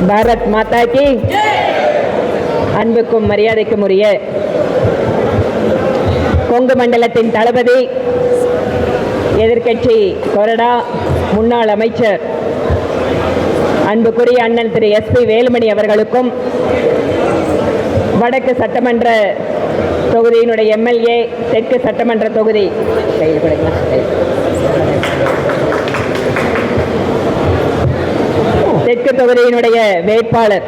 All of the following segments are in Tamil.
பாரத் மாதா கி அன்புக்கும் மரியாதைக்கும் உரிய கொங்கு மண்டலத்தின் தளபதி, எதிர்க்கட்சி கொறடா, முன்னாள் அமைச்சர் அன்புக்குரிய அண்ணன் திரு SP வேலுமணி அவர்களுக்கும், வடக்கு சட்டமன்ற தொகுதியினுடைய MLA, தெற்கு சட்டமன்ற தொகுதி தெற்கு தொகுதியினுடைய வேட்பாளர்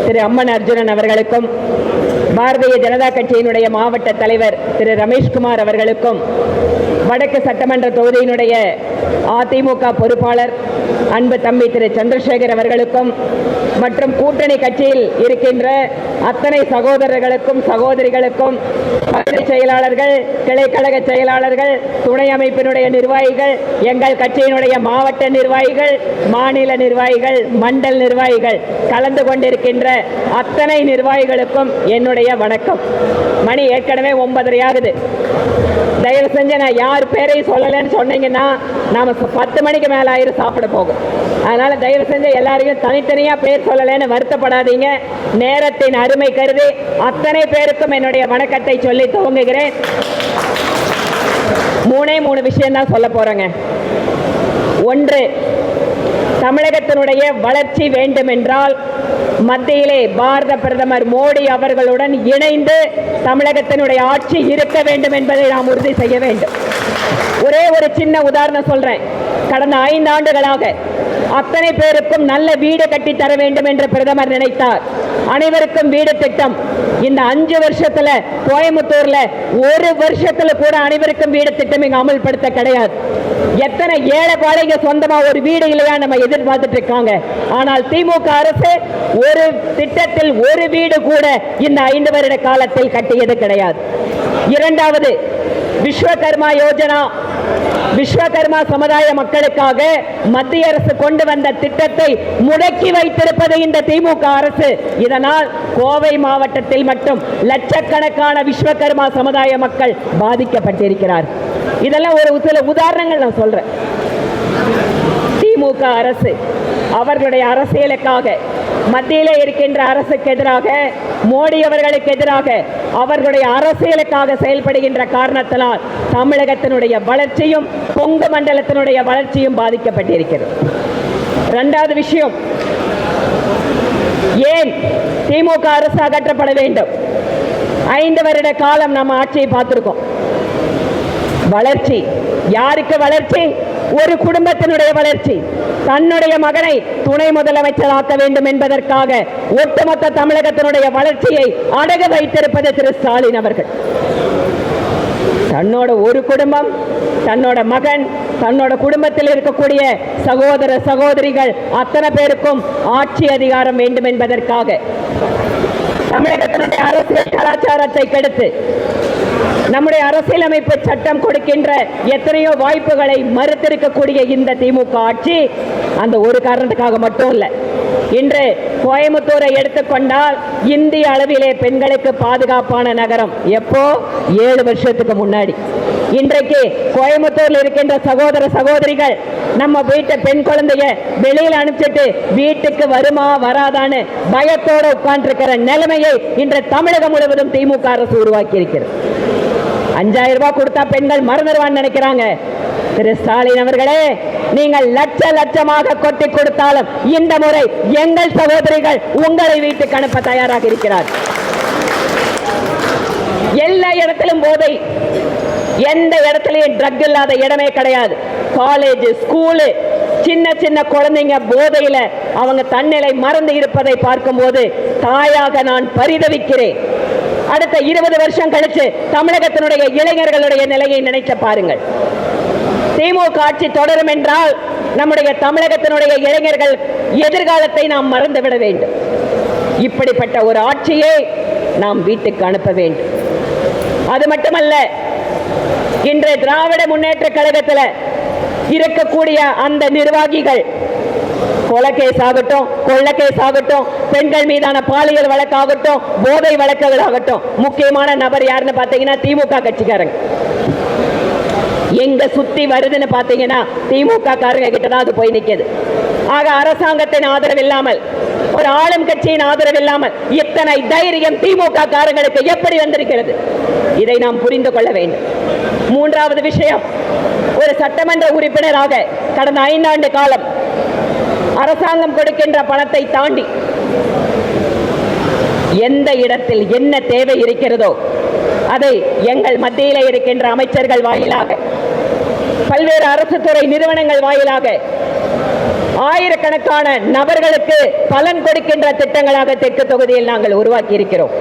திரு அம்மன் அர்ஜுனன் அவர்களுக்கும், பாரதிய ஜனதா கட்சியினுடைய மாவட்ட தலைவர் திரு ரமேஷ்குமார் அவர்களுக்கும், வடக்கு சட்டமன்ற தொகுதியினுடைய அதிமுக பொறுப்பாளர் அன்பு தம்பி திரு சந்திரசேகர் அவர்களுக்கும், மற்றும் கூட்டணி கட்சியில் இருக்கின்ற அத்தனை சகோதரர்களுக்கும் சகோதரிகளுக்கும், செயலாளர்கள், கிளைக்கழக செயலாளர்கள், துணை அமைப்பினுடைய நிர்வாகிகள், எங்கள் கட்சியினுடைய மாவட்ட நிர்வாகிகள், மாநில நிர்வாகிகள், மண்டல் நிர்வாகிகள், கலந்து கொண்டிருக்கின்ற அத்தனை நிர்வாகிகளுக்கும் என்னுடைய வணக்கம். மணி ஏற்கனவே 9:30 ஆகுது. தயவு செஞ்சு நான் யார் பேரையும் சொல்லலைன்னு சொன்னீங்கன்னா நாம 10 மணிக்கு மேல ஆயிரம் சாப்பிட போகும். அதனால தயவு செஞ்சு எல்லாரையும் தனித்தனியா பேர் சொல்லலைன்னு வருத்தப்படாதீங்க. நேரத்தின் அருமை கருதி அத்தனை பேருக்கும் என்னுடைய வணக்கத்தை சொல்லி துவங்குகிறேன். 3 விஷயம் தான் சொல்ல போறேங்க. ஒன்று, தமிழகத்தினுடைய வளர்ச்சி வேண்டும் என்றால் மத்தியிலே பாரத பிரதமர் மோடி அவர்களுடன் இணைந்து தமிழகத்தினுடைய ஆட்சி இருக்க வேண்டும் என்பதை நாம் உறுதி செய்ய வேண்டும். ஒரே ஒரு சின்ன உதாரணம் சொல்றேன். கடந்த 5 ஆண்டுகளாக அத்தனை பேருக்கும் நல்ல வீடு கட்டி தர வேண்டும் என்று பிரதமர் நினைத்தார். அனைவருக்கும் வீடு திட்டம் இந்த 5 வருஷத்துல கோயம்புத்தூர்ல 1 வருஷத்துல கூட அனைவருக்கும் வீடு திட்டம் இங்க அமல்படுத்த கிடையாது. எத்தனை ஏழை பாளைய சொந்தமா ஒரு வீடு இல்லையா நம்ம எதிர்பார்த்துட்டு இருக்காங்க. ஆனால் திமுக அரசு ஒரு திட்டத்தில் ஒரு வீடு கூட இந்த 5 வருட காலத்தில் கட்டியது கிடையாது. இரண்டாவது, விஸ்வகர்மா யோஜனா, விஸ்வகர்மா சமுதாய மக்களுக்காக மத்திய அரசு கொண்டு வந்த திட்டத்தை முடக்கி வைத்திருப்பது இந்த திமுக அரசு. இதனால் கோவை மாவட்டத்தில் மட்டும் லட்சக்கணக்கான விஸ்வகர்மா சமுதாய மக்கள் பாதிக்கப்பட்டிருக்கிறார். இதெல்லாம் ஒரு சில உதாரணங்கள் நான் சொல்றேன். திமுக அரசு அவர்களுடைய அரசியலுக்காக மத்தியிலே இருக்கின்ற அரசுக்கு எதிராக, மோடி அவர்களுக்கு எதிராக அவர்களுடைய அரசியலுக்காக செயல்படுகின்ற காரணத்தினால் தமிழகத்தினுடைய வளர்ச்சியும் கொங்கு மண்டலத்தினுடைய வளர்ச்சியும் பாதிக்கப்பட்டிருக்கிறது. இரண்டாவது விஷயம், ஏன் திமுக அரசு அகற்றப்பட வேண்டும்? 5 வருட காலம் நம்ம ஆட்சியை பார்த்திருக்கோம். வளர்ச்சி யாருக்கு வளர்ச்சி? ஒரு குடும்பத்தினுடைய வளர்ச்சி. தன்னுடைய மகனை துணை முதலமைச்சராக்க வேண்டும் என்பதற்காக ஒட்டுமொத்த தமிழகத்தினுடைய வளர்ச்சியை அடகு வைத்திருப்பது திரு ஸ்டாலின் அவர்கள். தன்னோட ஒரு குடும்பம், தன்னோட மகன், தன்னோட குடும்பத்தில் இருக்கக்கூடிய சகோதர சகோதரிகள் அத்தனை பேருக்கும் ஆட்சி அதிகாரம் வேண்டும் என்பதற்காக தமிழகத்தினுடைய அரசியல் கலாச்சாரத்தை கெடுத்து நம்முடைய அரசியலமைப்பு சட்டம் கொடுக்கின்ற எத்தனையோ வாய்ப்புகளை மறுத்திருக்கக்கூடிய இந்த திமுக ஆட்சி அந்த ஒரு காரணத்துக்காக மட்டும் இல்ல. இன்று கோயம்புத்தூரை எடுத்துக்கொண்டால் இந்திய அளவிலே பெண்களுக்கு பாதுகாப்பான நகரம். எப்போ? 7 வருஷத்துக்கு முன்னாடி. இன்றைக்கு கோயம்புத்தூர்ல இருக்கின்ற சகோதர சகோதரிகள் நம்ம வீட்டு பெண் குழந்தைய வெளியில் அனுப்பிச்சிட்டு வீட்டுக்கு வருமா வராதான்னு பயத்தோடு உட்கார்ந்திருக்கிற நிலைமையை இன்று தமிழகம் முழுவதும் திமுக அரசு உருவாக்கி இருக்கிறது. 5000 ரூபாய் கொடுத்தா பெண்கள் மறந்துடுவான்னு நினைக்கிறாங்க. திரு ஸ்டாலின் அவர்களே, நீங்கள் லட்ச லட்சமாக கொட்டி கொடுத்தாலும் இந்த முறை எங்கள் சகோதரிகள் உங்களை வீட்டுக்கு அனுப்ப தயாராக இருக்கிறார். எல்லா இடத்திலும் போதை, எந்த இடத்திலையும் ட்ரக் இல்லாத இடமே கிடையாது. காலேஜ், ஸ்கூலு, சின்ன சின்ன குழந்தைங்க போதையில அவங்க தன்னிலை மறந்து இருப்பதை பார்க்கும்போது தாயாக நான் பரிதவிக்கிறேன். அடுத்த 20 வருஷம் கழிச்சு தமிழகத்தினுடைய இளைஞர்களுடைய நிலையை நினைச்சு பாருங்கள். திமுக ஆட்சி தொடரும் என்றால் நம்முடைய தமிழகத்தினுடைய இளைஞர்கள் எதிர்காலத்தை நாம் மறந்துவிட வேண்டும். இப்படிப்பட்ட ஒரு ஆட்சியை நாம் வீட்டுக்கு அனுப்ப வேண்டும். அது மட்டுமல்ல, இன்று திராவிட முன்னேற்ற கழகத்தில் இருக்கக்கூடிய அந்த நிர்வாகிகள் கொலைகேஸ் ஆகட்டும், கொள்ளக்கேஸ் ஆகட்டும், பெண்கள் மீதான பாலியல் வழக்காகட்டும், போதை வழக்குகள் ஆகட்டும், முக்கியமான நபர் யாருன்னு பார்த்தீங்கன்னா திமுக கட்சிக்காரங்க. எங்க சுத்தி வருதுன்னு பார்த்தீங்கன்னா திமுக காரங்க கிட்ட தான் அது போய் நிற்குது. ஆக அரசாங்கத்தின் ஆதரவு இல்லாமல் ஒரு ஆளும் கட்சியின் ஆதரவு இல்லாமல் இத்தனை தைரியம் திமுக காரங்களுக்கு எப்படி வந்திருக்கிறது? இதை நாம் புரிந்து கொள்ள வேண்டும். மூன்றாவது விஷயம், ஒரு சட்டமன்ற உறுப்பினராக கடந்த 5 ஆண்டு காலம் அரசாங்கம் கொடுக்கின்ற பணத்தை தாண்டி எந்த இடத்தில் என்ன தேவை இருக்கிறதோ அதை எங்கள் மத்தியில் இருக்கின்ற அமைச்சர்கள் வாயிலாக, பல்வேறு அரசு துறை நிறுவனங்கள் வாயிலாக ஆயிரக்கணக்கான நபர்களுக்கு பலன் கொடுக்கின்ற திட்டங்களாக தெற்கு தொகுதியில் நாங்கள் உருவாக்கி இருக்கிறோம்.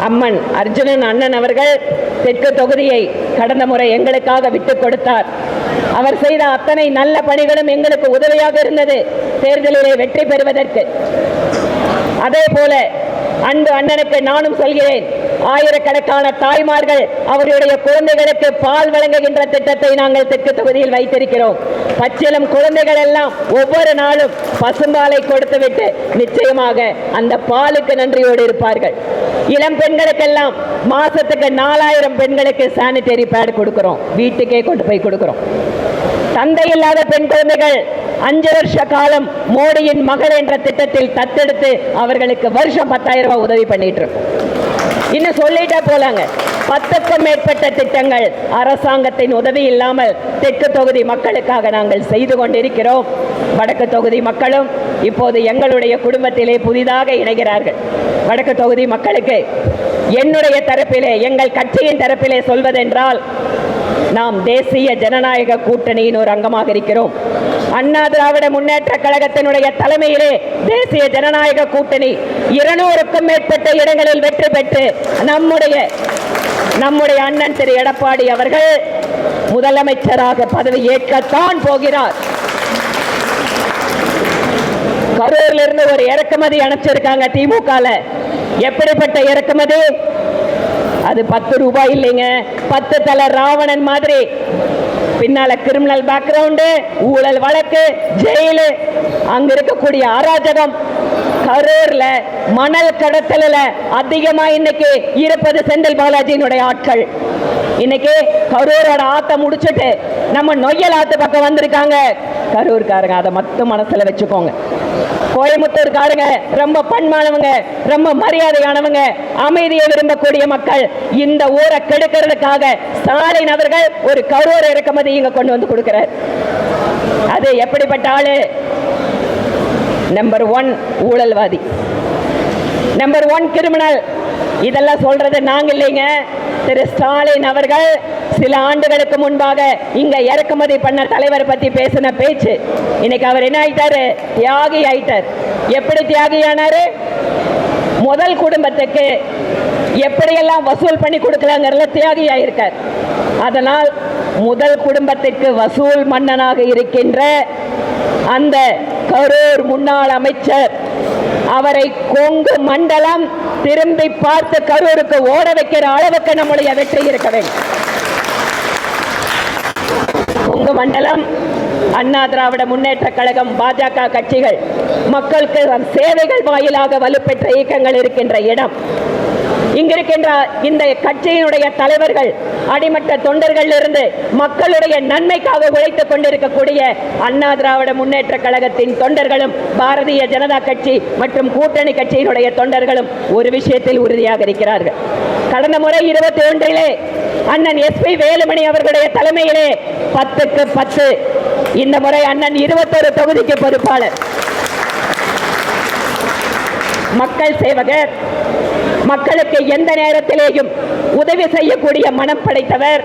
அம்மன் அர்ஜுனன் அண்ணன் அவர்கள் தெற்கு தொகுதியை கடந்த முறை எங்களுக்காக விட்டுக் கொடுத்தார். அவர் செய்த அத்தனை நல்ல பணிகளும் எங்களுக்கு உதவியாக இருந்தது தேர்தலிலே வெற்றி பெறுவதற்கு. அதே போல அன்பு அண்ணனுக்கு நானும் சொல்கிறேன், ஆயிரக்கணக்கான தாய்மார்கள் அவருடைய குழந்தைகளுக்கு பால் வழங்குகின்ற திட்டத்தை நாங்கள் தெற்கு தொகுதியில் வைத்திருக்கிறோம். பச்சிளம் குழந்தைகள் எல்லாம் ஒவ்வொரு நாளும் பசும்பாலை கொடுத்துவிட்டு நிச்சயமாக அந்த பாலுக்கு நன்றியோடு இருப்பார்கள். இளம் பெண்களுக்கெல்லாம் மாசத்துக்கு 4000 பெண்களுக்கு சானிட்டரி பேட் கொடுக்கிறோம், வீட்டுக்கே கொண்டு போய் கொடுக்கிறோம். தந்தை இல்லாத பெண் குழந்தைகள் 5 வருஷ காலம் மோடியின் மகள் என்ற திட்டத்தில் தத்தெடுத்து அவர்களுக்கு வருஷம் 10,000 ரூபாய் உதவி பண்ணிட்டு இருக்கோம். இன்னும் சொல்லிட்டே போலாங்க. 10க்கும் மேற்பட்ட திட்டங்கள் அரசாங்கத்தின் உதவி இல்லாமல் தெற்கு தொகுதி மக்களுக்காக நாங்கள் செய்து கொண்டிருக்கிறோம். வடக்கு தொகுதி மக்களும் இப்போது எங்களுடைய குடும்பத்திலே புதிதாக இணைகிறார்கள். வடக்கு தொகுதி மக்களுக்கு என்னுடைய தரப்பிலே, எங்கள் கட்சியின் தரப்பிலே சொல்வதென்றால், நாம் தேசிய ஜனநாயக கூட்டணியின் ஒரு அங்கமாக இருக்கிறோம். அண்ணா திராவிட முன்னேற்ற கழகத்தினுடைய தலைமையிலே தேசிய ஜனநாயக கூட்டணி 200க்கும் மேற்பட்ட இடங்களில் வெற்றி பெற்று நம்முடைய அண்ணன் திரு எடப்பாடி அவர்கள் முதலமைச்சராக பதவி ஏற்கத்தான் போகிறார். கரூரில் இருந்து ஒரு இறக்குமதி அனுப்பிச்சிருக்காங்க திமுக. எப்படிப்பட்ட இறக்குமதி? அது 10 ரூபாய் இல்லைங்க, 10 தலை ராவணன் மாதிரி. பின்னால கிரிமினல் பேக்ரவுண்டு, ஊழல் வழக்கு, ஜெயிலு, அங்க இருக்கக்கூடிய அராஜகம். கரூர்ல மணல் கடத்தல அதிகமா இன்னைக்கு இருப்பது செந்தில் பாலாஜியினுடைய ஆட்கள். இன்னைக்கு கரூரோட ஆத்த முடிச்சுட்டு நம்ம நொய்யல் ஆத்து பக்கம் வந்திருக்காங்க கரூர்காரங்க. அதை மட்டும் மனசுல வச்சுக்கோங்க. கோயம்புத்தூர்காரங்க ரொம்ப பண்பானவங்க, ரொம்ப மரியாதையானவங்க, அமைதியை விரும்பக்கூடிய மக்கள். இந்த ஊரை கெடுக்கிறதுக்காக ஸ்டாலின் அவர்கள் ஒரு கரூர் இறக்குமதி இங்க கொண்டு வந்து கொடுக்கிறார். அது எப்படிப்பட்ட ஆளு? நம்பர் 1 ஊழல்வாதி, நம்பர் 1 கிரிமினல். இதெல்லாம் சொல்றது நாங்க இல்லைங்க, திரு ஸ்டாலின் அவர்கள் சில ஆண்டுகளுக்கு முன்பாக இங்க இறக்குமதி பண்ண தலைவர் பத்தி பேசின பேச்சு. இன்னைக்கு அவர் என்ன ஆயிட்டாரு? தியாகி ஆயிட்டார். எப்படி தியாகி ஆனாரு? முதல் குடும்பத்துக்கு எப்படியெல்லாம் வசூல் பண்ணி கொடுக்கலாங்கிறதுல தியாகி ஆயிருக்கார். அதனால் முதல் குடும்பத்திற்கு வசூல் மன்னனாக இருக்கின்ற அந்த கரூர் முன்னாள் அமைச்சர் அவரை கொங்கு மண்டலம் திரும்பி பார்த்து கரூருக்கு ஓட வைக்கிற அளவுக்கு நம்முடைய வெற்றி இருக்க வேண்டும். கொங்கு மண்டலம் அண்ணா திராவிட முன்னேற்ற கழகம், பாஜக கட்சிகள், மக்களுக்கு சேவைகள் வாயிலாக வலுப்பெற்ற இயக்கங்கள் இருக்கின்ற இடம். இங்கிருக்கின்ற இந்த கட்சியினுடைய தலைவர்கள் அடிமட்ட தொண்டர்கள் இருந்து மக்களுடைய நன்மைக்காக உழைத்துக் கொண்டிருக்கக்கூடிய அண்ணா திராவிட முன்னேற்ற கழகத்தின் தொண்டர்களும் பாரதிய ஜனதா கட்சி மற்றும் கூட்டணி கட்சியினுடைய தொண்டர்களும் ஒரு விஷயத்தில் உறுதியாக இருக்கிறார்கள். கடந்த முறை 21 அண்ணன் எஸ்பி வேலுமணி அவர்களுடைய தலைமையிலே 10க்கு 10. இந்த முறை அண்ணன் 21 தொகுதிக்கு பொறுப்பாளர். மக்கள் சேவகர், மக்களுக்கு எந்த நேரத்திலேயும் உதவி செய்யக்கூடிய மனம் படைத்தவர்,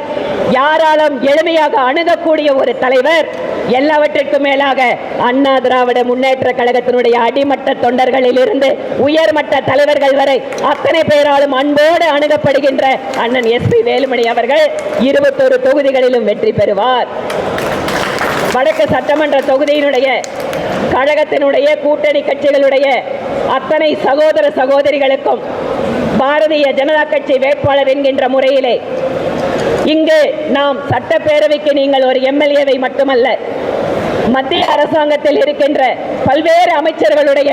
யாராலும் எளிமையாக அணுகக்கூடிய ஒரு தலைவர். எல்லாவற்றிற்கும் மேலாக அண்ணா திராவிட முன்னேற்ற கழகத்தினுடைய அடிமட்ட தொண்டர்களில் இருந்து உயர்மட்ட தலைவர்கள் வரை அத்தனை பேராலும் அன்போடு அணுகப்படுகின்ற அண்ணன் எஸ்பி வேலுமணி அவர்கள் 21 தொகுதிகளிலும் வெற்றி பெறுவார். வடக்கு சட்டமன்ற தொகுதியினுடைய கழகத்தினுடைய கூட்டணி கட்சிகளுடைய அத்தனை சகோதர சகோதரிகளுக்கும் பாரதிய ஜனதா கட்சி வேட்பாளர் என்கின்ற முறையிலே இங்கு நாம் சட்டப்பேரவைக்கு நீங்கள் ஒரு எம்எல்ஏவை மட்டுமல்ல, மத்திய அரசாங்கத்தில் இருக்கின்ற பல்வேறு அமைச்சர்களுடைய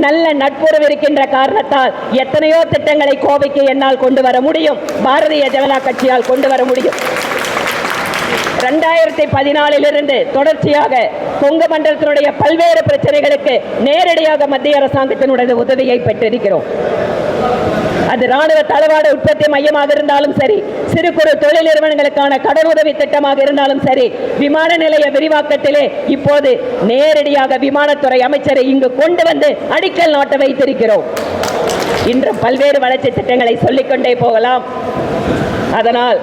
நல்ல நட்புறவு இருக்கின்ற காரணத்தால் எத்தனையோ திட்டங்களை கோவைக்கு என்னால் கொண்டு வர முடியும், பாரதிய ஜனதா கட்சியால் கொண்டு வர முடியும். 2014 தொடர்ச்சியாக கொங்கு மண்டலத்தினுடைய பல்வேறு பிரச்சனைகளுக்கு நேரடியாக மத்திய அரசாங்கத்தினுடைய உதவியை பெற்றிருக்கிறோம். அது ராணுவ தளவாட உற்பத்தி மையமாக இருந்தாலும் சரி, சிறு குறு தொழில் நிறுவனங்களுக்கான கடனுதவி திட்டமாக இருந்தாலும் சரி, விமான நிலைய விரிவாக்கத்திலே இப்போது நேரடியாக விமானத்துறை அமைச்சரை இங்கு கொண்டு வந்து அடிக்கல் நாட்ட வைத்திருக்கிறோம். இன்றும் பல்வேறு வளர்ச்சி திட்டங்களை சொல்லிக்கொண்டே போகலாம். அதனால்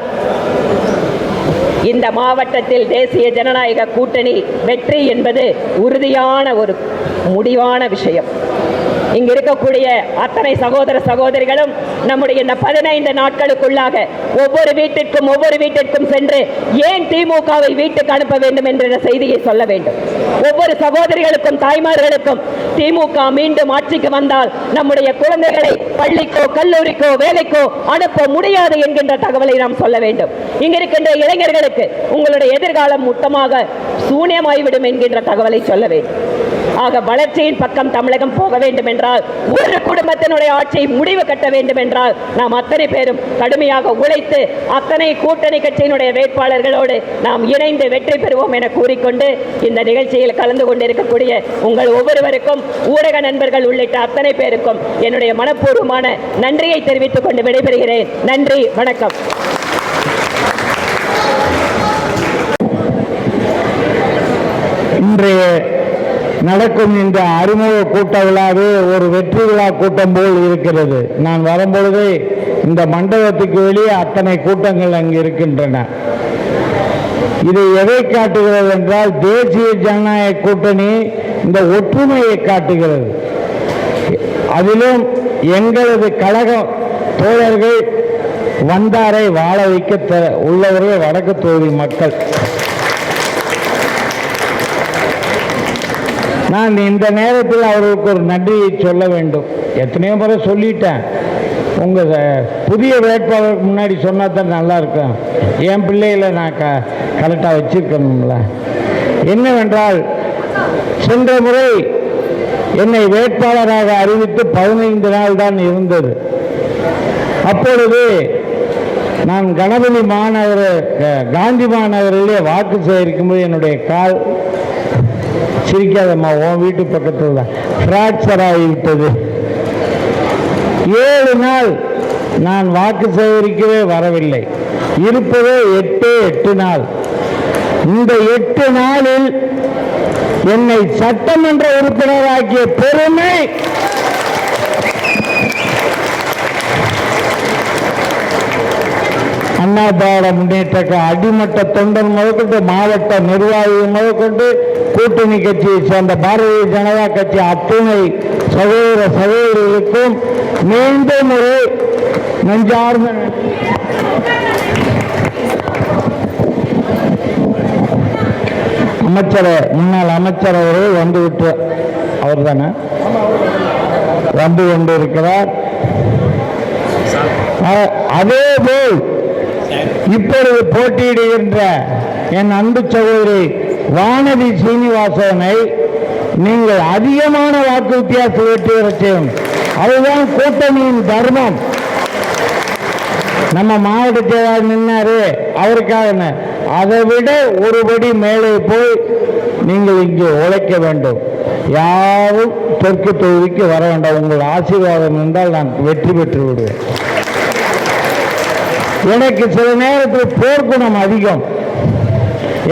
இந்த மாவட்டத்தில் தேசிய ஜனநாயக கூட்டணி வெற்றி என்பது உறுதியான ஒரு முடிவான விஷயம். இங்கு இருக்கக்கூடிய அத்தனை சகோதர சகோதரிகளும் நம்முடைய இந்த 15 நாட்களுக்குள்ளாக ஒவ்வொரு வீட்டிற்கும் சென்று ஏன் திமுகவை வீட்டுக்கு அனுப்ப வேண்டும் என்ற செய்தியை சொல்ல வேண்டும். ஒவ்வொரு சகோதரிகளுக்கும் தாய்மார்களுக்கும் திமுக மீண்டும் ஆட்சிக்கு வந்தால் நம்முடைய குழந்தைகளை பள்ளிக்கோ கல்லூரிக்கோ வேலைக்கோ அனுப்ப முடியாது என்கின்ற தகவலை நாம் சொல்ல வேண்டும். இங்க இருக்கின்ற இளைஞர்களுக்கு உங்களுடைய எதிர்காலம் மொத்தமாக சூன்யமாய்விடும் என்கின்ற தகவலை சொல்ல வேண்டும். ஆக வளர்ச்சியின் பக்கம் தமிழகம் போக வேண்டும் என்றால், ஒரு குடும்பத்தினுடைய ஆட்சியை முடிவு கட்ட வேண்டும் என்றால், நாம் அத்தனை பேரும் கடுமையாக உழைத்து அத்தனை கூட்டணி கட்சியினுடைய வேட்பாளர்களோடு நாம் இணைந்து வெற்றி பெறுவோம் என கூறிக்கொண்டு இந்த நிகழ்ச்சியில் கலந்து கொண்டிருக்கக்கூடிய உங்கள் ஒவ்வொருவருக்கும், ஊடக நண்பர்கள் உள்ளிட்ட அத்தனை பேருக்கும் என்னுடைய மனப்பூர்வமான நன்றியை தெரிவித்துக் கொண்டு விடைபெறுகிறேன். நன்றி, வணக்கம். இன்றைய நடக்கும் இந்த அறிமுக கூட்ட விழாவே ஒரு வெற்றி விழா கூட்டம் போல் இருக்கிறது. நான் வரும்பொழுதே இந்த மண்டபத்துக்கு வெளியே அத்தனை கூட்டங்கள் அங்கு இருக்கின்றன. இது எதை காட்டுகிறது என்றால், தேசிய ஜனநாயக கூட்டணி இந்த ஒற்றுமையை காட்டுகிறது. அதிலும் எங்களது கழக தோழர்கள் வந்தாரை வாழ வைக்க உள்ளவர்கள் வடக்கு தொகுதி மக்கள். நான் இந்த நேரத்தில் அவர்களுக்கு ஒரு நன்றியை சொல்ல வேண்டும். எத்தனையோ முறை சொல்லிட்டேன். உங்கள் புதிய வேட்பாளருக்கு முன்னாடி சொன்னால் தான் நல்லா இருக்கும். என் பிள்ளைகளை நான் கரெக்டாக வச்சிருக்கணும்ல. என்னவென்றால், சென்ற முறை என்னை வேட்பாளராக அறிவித்து 15 நாள் தான் இருந்தது. அப்பொழுது நான் கணபதி மாநகர காந்தி மாநகரிலே வாக்கு சேகரிக்கும்போது என்னுடைய கால், சிரிக்காதம்மா, உன் வீட்டு பக்கத்தில் தான் ஃப்ராக்சர் ஆகிவிட்டது. 7 நாள் நான் வாக்கு சேகரிக்கவே வரவில்லை. இருப்பதே 8 நாள். இந்த 8 நாளில் என்னை சட்டமன்ற உறுப்பினராக்கிய பெருமை அண்ணா திராவிட முன்னேற்ற அடிமட்ட தொண்டர் முதற்கொண்டு மாவட்ட நிர்வாகிகள் முதற்கொண்டு கூட்டணி கட்சியை சேர்ந்த பாரதிய ஜனதா கட்சி அத்துணை சகோதர சகோதரிகளுக்கும் மீண்டும் ஒரு நெஞ்சார்ந்த முன்னாள் அமைச்சர் அவர்கள் வந்துவிட்டு அவர் தானே வந்து கொண்டிருக்கிறார். அதேபோல் இப்பொழுது போட்டியிடுகின்ற என் அன்பு சகோதரி வானதி சீனிவாசனை நீங்கள் அதிகமான வாக்கு வித்தியாசம் வெற்றி பெற செய்யும். அதுதான் கூட்டணியின் தர்மம். நம்ம மாவட்ட செயலாளர் நின்னாரு, அவருக்காக அதை விட ஒருபடி மேலே போய் நீங்கள் இங்கே உழைக்க வேண்டும். யாரும் தெற்கு தொகுதிக்கு வர வேண்டாம். உங்கள் ஆசீர்வாதம் என்றால் நான் வெற்றி பெற்று விடுவேன். எனக்கு சில நேரத்தில் போர்க்குணம் அதிகம்.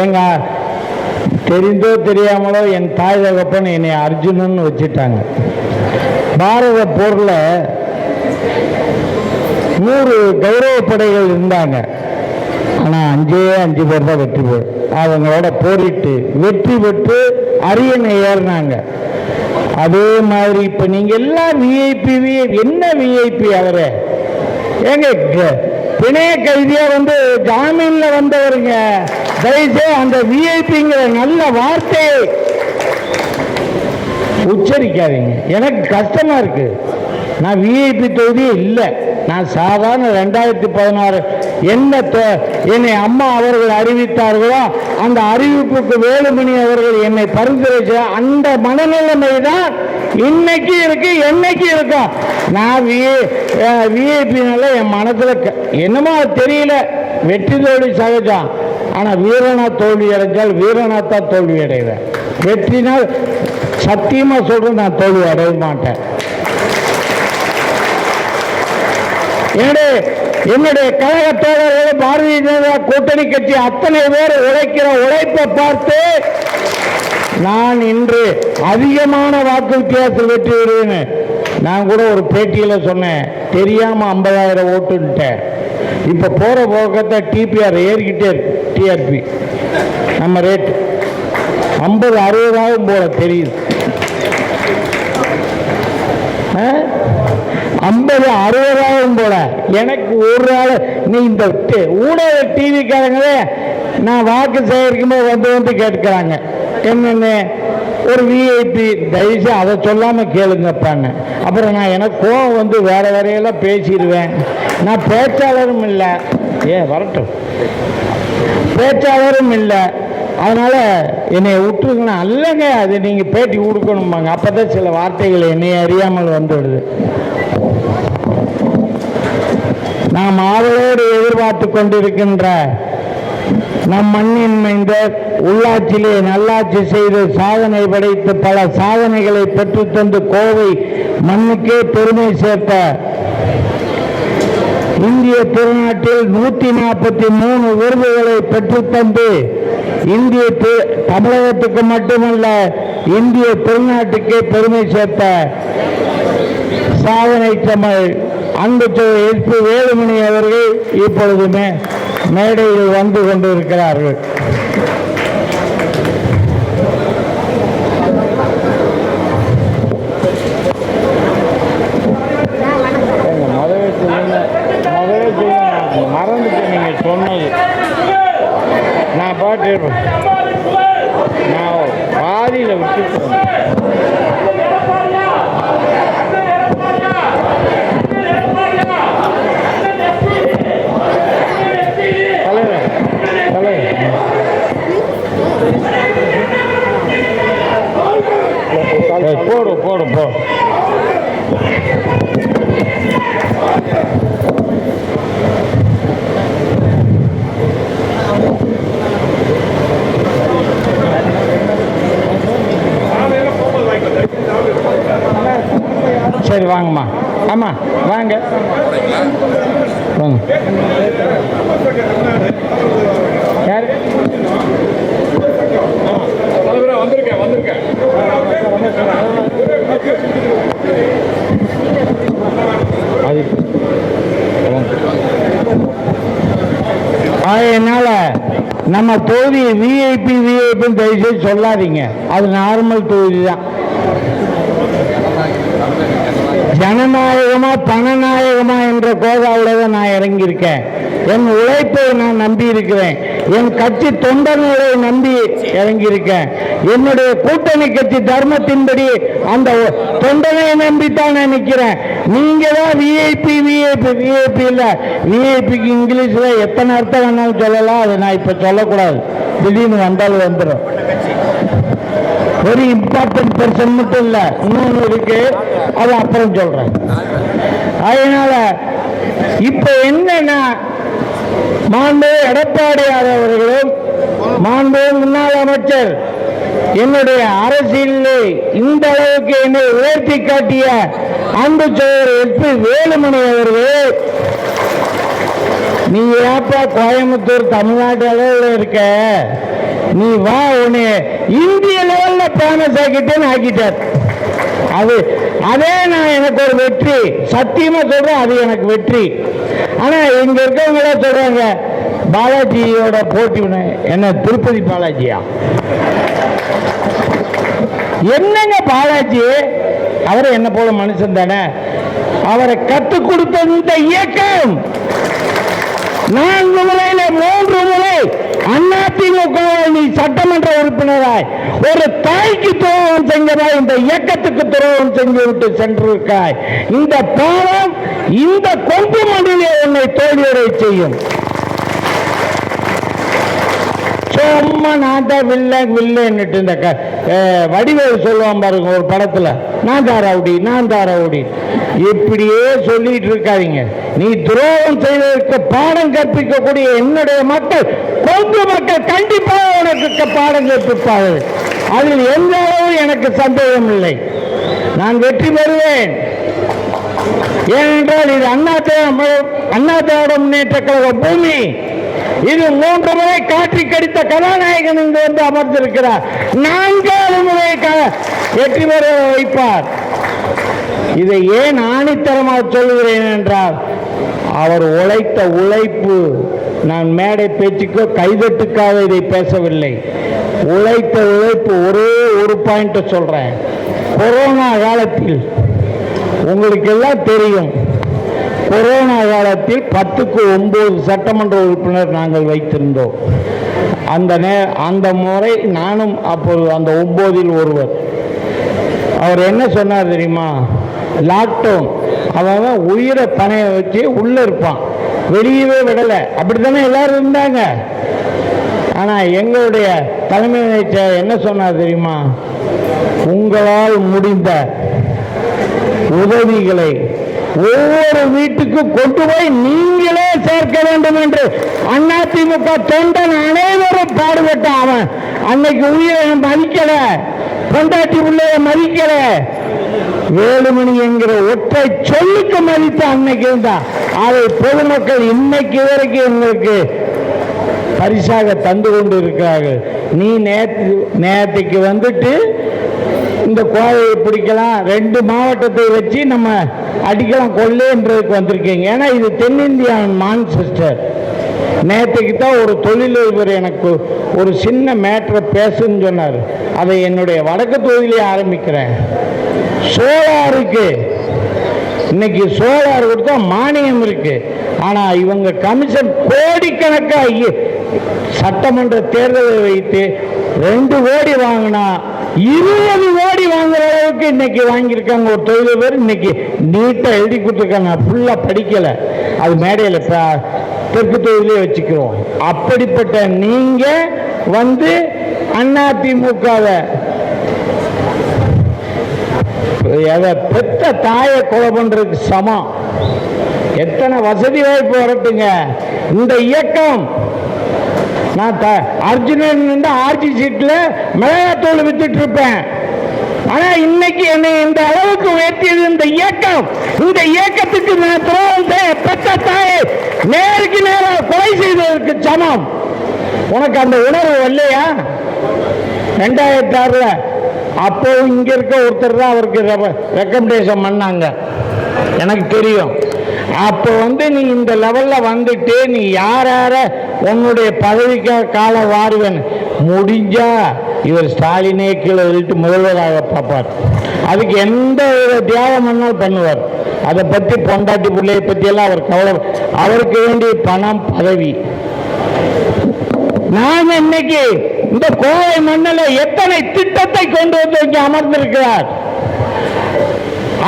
எங்க தெரிந்தோ தெரியாமலோ என் தாய் தகப்பன் என்னை அர்ஜுனன்னு வச்சுட்டாங்க. பாரத போர்ல 100 கௌரவ படைகள் இருந்தாங்க. ஆனால் 5 பேர் தான் வெற்றி பெறு. அவங்களோட போரிட்டு வெற்றி பெற்று அரியணை ஏறினாங்க. அதே மாதிரி இப்ப நீங்க எல்லாம் விஐபி. என்ன விஐபி? அவரே எங்க பிணைய கைதியா வந்து ஜாமீன்ல வந்தவருங்க. தயவுசெய்து அந்த விஐபிங்கிற நல்ல வார்த்தையை உச்சரிக்காதீங்க. எனக்கு கஷ்டமா இருக்கு. நான் விஐபி தொகுதியே இல்லை. நான் சாதாரண 2016 என்னை அம்மா அவர்கள் அறிவித்தார்களோ அந்த அறிவிப்புக்கு வேலுமணி அவர்கள் என்னை பரிந்துரை, அந்த மனநிலைமை தான் இன்னைக்கு இருக்கு, என்னைக்கு இருக்கும். நான் விஐபினால என் மனசுல என்னமோ தெரியல, வெற்றி தோல்வி சகஜம். ஆனால் வீரனா தோல்வி அடைஞ்சால் வீரனா தான் தோல்வி அடைவேன். வெற்றினால் சத்தியமாக சொல்கிறேன், நான் தோல்வி அடைய மாட்டேன். என்னுடைய கழக தோழர்கள், பாரதிய ஜனதா கூட்டணி கட்சி அத்தனை பேர் உழைக்கிற உழைப்பை பார்த்து நான் இன்று அதிகமான வாக்கு வித்தியாசத்தில் வெற்றி பெறுவேன்னு நான் கூட ஒரு பேட்டியில் சொன்னேன். தெரியாம 50,000 ஓட்டுன்ட்டேன். இப்போ போற போக்கத்தை டிபிஆர் ஏறிக்கிட்டே இருக்கு. டிஆர்பி நம்ம ரேட்டு 50-60 போல தெரியுது. 50-60 போல. எனக்கு ஒரு ஆள் நீ இந்த ஊடக டிவிக்காரங்களே நான் வாக்கு சேகரிக்கும் போது வந்து கேட்கிறாங்க, என்னென்ன ஒரு விஐபி தயவுசு அதை சொல்லாம கேளுங்கப்பாங்க. அப்புறம் நான் எனக்கு கோவம் வந்து வேற வேறையெல்லாம் பேசிடுவேன். நான் பேச்சாளரும் இல்லை, வரட்டும், பேச்சாளரும் இல்லை, அதனால என்னை விட்டுருங்கண்ணா. இல்லைங்க, அது நீங்க பேட்டி கொடுக்கணும்பாங்க. அப்பதான் சில வார்த்தைகள் என்னை அறியாமல் வந்துடுது. நாம் ஆவலோடு எதிர்பார்த்து கொண்டிருக்கின்ற நம் மண்ணின் மைந்தர், உள்ளாட்சியிலே நல்லாட்சி செய்து சாதனை படைத்து பல சாதனைகளை பெற்றுத்தந்து கோவை மண்ணுக்கே பெருமை சேர்த்த இந்திய திருநாட்டில் 143 விருதுகளை பெற்றுத்தந்து இந்திய தமிழகத்துக்கு மட்டுமல்ல இந்திய திருநாட்டுக்கே பெருமை சேர்த்த சாதனை தமிழ் அன்பு எஸ்.பி. வேலுமணி அவர்கள் இப்பொழுதுமே மேடையில் வந்து கொண்டிருக்கிறார்கள். மறந்துட்டு நீங்க சொன்னது நான் பாட்டு நான் பாதியில் விட்டு போடும் போடும் போ. சரி வாங்கம்மா. ஆமாம் வாங்க வாங்க. யார் அதனால நம்ம தொகுதி விஐபி தயவுசெய்து சொல்லாதீங்க. அது நார்மல் தொகுதி தான். ஜனநாயகமா பணநாயகமா என்ற கோதாவில் தான் நான் இறங்கியிருக்கேன். என் உழைப்பை நான் நம்பி இருக்கிறேன். என் கட்சி தொண்டர்களை நம்பி இறங்கியிருக்கேன். என்னுடைய கூட்டணி கட்சி தர்மத்தின்படி அந்த தொண்டனை நம்பித்தான் நான் நிற்கிறேன். நீங்க தான் விஐபி இல்ல. விஐபிக்கு இங்கிலீஷ்ல எத்தனை அர்த்தம் வேணாலும் சொல்லலாம். அதை நான் இப்ப சொல்லக்கூடாது. திடீர்னு வந்தாலும் வந்துடும். ஒரு இம்பார்ட்டன்ட் பர்சன் மட்டும் இல்ல, இன்னொன்று இருக்கு, அது அப்புறம் சொல்றேன். அதனால இப்ப என்னன்னா, மாண்பு எடப்பாடியார் அவர்களும் மாண்பு முன்னாள் அமைச்சர் என்னுடைய அரசியலில் இந்த அளவுக்கு என்னை உயர்த்தி காட்டிய அன்பு சோழர் எஸ்.பி. வேலுமணி அவர்கள், நீ ஏப்பா கோயம்புத்தூர் தமிழ்நாட்டு அளவில் இருக்க, நீ வா, உன்னை இந்திய லெவல்ல பேமஸ் ஆக்கிட்டார். அதே நான் எனக்கு ஒரு வெற்றி, சத்தியமா சொல்றேன், அது எனக்கு வெற்றி. ஆனா இங்க இருக்கவங்க சொல்றாங்க பாலாஜியோட போட்டி. என்ன திருப்பதி பாலாஜியா? என்னங்க பாலாஜி? அவரை என்ன போல மனுஷன் தானே. அவரை கற்றுக் கொடுத்த இந்த இயக்கம் 4 முறையில 3 முறை அதிமுக நீ சட்டமன்ற உறுப்பினராய் ஒரு தாய்க்கு துரோகம் செஞ்சதாய் இந்த இயக்கத்துக்கு துரோகம் செஞ்சு விட்டு சென்றிருக்காய். இந்த பாலம் இந்த கொங்கு மண்ணிலே உன்னை தோல்வியடை செய்யும். சும்மா நான் தான் வில்லைன்னுட்டு இந்த வடிவேல் சொல்லுவான் பாருங்க ஒரு படத்துல, நான் தாராவுடி இப்படியே சொல்லிட்டு இருக்காதீங்க. நீ துரோகம் செய்வதற்கு பாடம் கற்பிக்கக்கூடிய என்னுடைய மக்கள் கொங்கு மக்கள் கண்டிப்பாக உனக்கு பாடம் கற்பிப்பார்கள். அதில் எந்த அளவு எனக்கு சந்தேகம் இல்லை. நான் வெற்றி பெறுவேன். ஏனென்றால் இது அண்ணா திராவிட முன்னேற்ற கழக பூமி. இது 3 முறை காற்றி கடித்த கதாநாயகன் இங்கு வந்து அமர்ந்திருக்கிறார். 4வது முறை வெற்றி பெற வைப்பார். இதை ஏன் ஆணித்தரமாக சொல்கிறேன் என்றால், அவர் உழைத்த உழைப்பு, நான் மேடை பேச்சுக்கோ கைதட்டுக்காக இதை பேசவில்லை. உழைத்த உழைப்பு ஒரே ஒரு பாயிண்ட் சொல்றேன். கொரோனா காலத்தில் உங்களுக்கு எல்லாம் தெரியும், கொரோனா காலத்தில் 10க்கு 9 சட்டமன்ற உறுப்பினர் நாங்கள் வைத்திருந்தோம். அந்த முறை நானும் அப்போது அந்த 9இல் ஒருவர். அவர் என்ன சொன்னார் தெரியுமா? லாக்டவுன், அவன் உயிரை பணைய வச்சு உள்ள இருப்பான், வெளியவே விடலை. அப்படித்தானே எல்லாரும் இருந்தாங்க. ஆனால் எங்களுடைய தலைமை அமைச்சர் என்ன சொன்னார் தெரியுமா? உங்களால் முடிந்த உதவிகளை ஒவ்வொரு வீட்டுக்கும் கொண்டு போய் நீங்களே சேர்க்க வேண்டும் என்று அதிமுக தொண்டன் அனைவரும் பாடுபட்டான். அவன் அன்னைக்கு உயிரை மதிக்கல, பொண்டாட்டி உள்ளே மதிக்கல, வேலுமணி என்கிற ஒற்றை சொல்லுக்கு மதித்து அன்னைக்கு இருந்தான். அதை பொதுமக்கள் இன்னைக்கு வரைக்கும் எங்களுக்கு பரிசாக தந்து கொண்டு இருக்கிறார்கள். நீ நேற்றுக்கு வந்துட்டு இந்த கோவையை பிடிக்கலாம், 2 மாவட்டத்தை வச்சு நம்ம அடிக்கலாம் கொள்ளைன்றதுக்கு வந்திருக்கீங்க. ஏன்னா இது தென்னிந்தியாவின் மான்செஸ்டர். நேற்றுக்கு தான் ஒரு தொழிலதிபர் எனக்கு ஒரு சின்ன மேட்டரை பேசுன்னு சொன்னார். அதை என்னுடைய வடக்கு தொகுதியிலே ஆரம்பிக்கிறேன். சோலாருக்கு இன்னைக்கு சோலார் கொடுத்தா மானியம் இருக்கு. ஆனா இவங்க கமிஷன் கோடிக்கணக்காக சட்டமன்ற தேர்தலை வைத்து 2 கோடி வாங்கினா 20 கோடி வாங்குற அளவுக்கு இன்னைக்கு வாங்கியிருக்காங்க. ஒரு தொழிலதிபர் இன்னைக்கு நீட்டா எழுதி கொடுத்துருக்காங்க. ஃபுல்லா படிக்கல, அது மேடையில் தெற்கு தொகுதியிலே வச்சுக்கிறோம். அப்படிப்பட்ட நீங்க வந்து அதிமுகவை பெத்த தாயை கொலை பண்றதுக்கு சமம். எத்தனை வசதி வாய்ப்பு வரட்டுங்க. இந்த இயக்கம் நான் அர்ஜுனன் ஆர்ஜி சீட்ல மிளகாத்தூள் வித்துட்டு இருப்பேன். ஆனா இன்னைக்கு என்னை இந்த அளவுக்கு உயர்த்தியது இந்த இயக்கம். இந்த இயக்கத்துக்கு நான் பெத்த தாயை நேருக்கு நேரம் கொலை செய்ததற்கு சமம். உனக்கு அந்த உணர்வு இல்லையா? 2006 அப்போ இங்க இருக்க ஒருத்தர் தான் அவருக்கு ரெக்கமெண்டேஷன் பண்ணாங்க, எனக்கு தெரியும். அப்போ நீ இந்த லெவல்ல வந்துட்டு நீ யார உன்னுடைய பதவிக்காக கால வாருவன் முடிஞ்சா இவர் ஸ்டாலினே கீழே எழுட்டு முதல்வராக பார்ப்பார். அதுக்கு எந்த தியாகம் பண்ணாலும் பண்ணுவார். அதை பற்றி பொண்டாட்டி பிள்ளையை பற்றி எல்லாம் அவர் கவலை. அவருக்கு வேண்டிய பணம் பதவி. நான் இன்னைக்கு இந்த கோவை மண்ணில் எத்தனை திட்டத்தை கொண்டு வந்து இங்கே அமர்ந்திருக்கிறார்.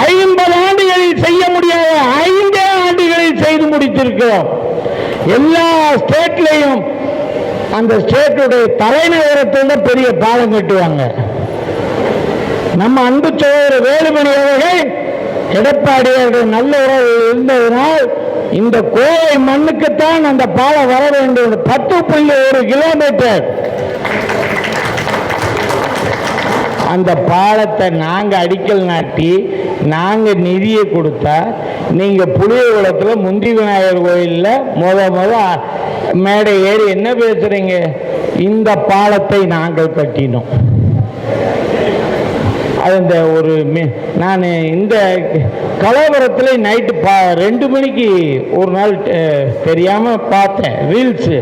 50 ஆண்டுகளில் செய்ய முடியாத 5 ஆண்டுகளில் செய்து முடித்திருக்கிறோம். எல்லா ஸ்டேட்லையும் அந்த ஸ்டேட்டுடைய தலைநகரத்தில் பெரிய பாலம் கட்டுவாங்க. நம்ம அன்பு சகோதரர் வேலுமணி அவர்கள் எடப்பாடியாருடைய நல்ல உறவு இருந்ததனால் இந்த கோவை மண்ணுக்குத்தான் அந்த பாலம் வர வேண்டும். 10.1 கிலோமீட்டர் அந்த பாலத்தை நாங்க அடிக்கல் நாட்டி நாங்க நிதியை கொடுத்தா, நீங்க புளியகுளத்தில் முந்தி விநாயகர் கோயில்ல முத மேடை ஏறி என்ன பேசுறீங்க? இந்த பாலத்தை நாங்கள் கட்டினோம். அந்த ஒரு நான் இந்த கலவரத்தில் நைட்டு 2 மணிக்கு ஒரு நாள் தெரியாம பார்த்தேன் ரீல்ஸு.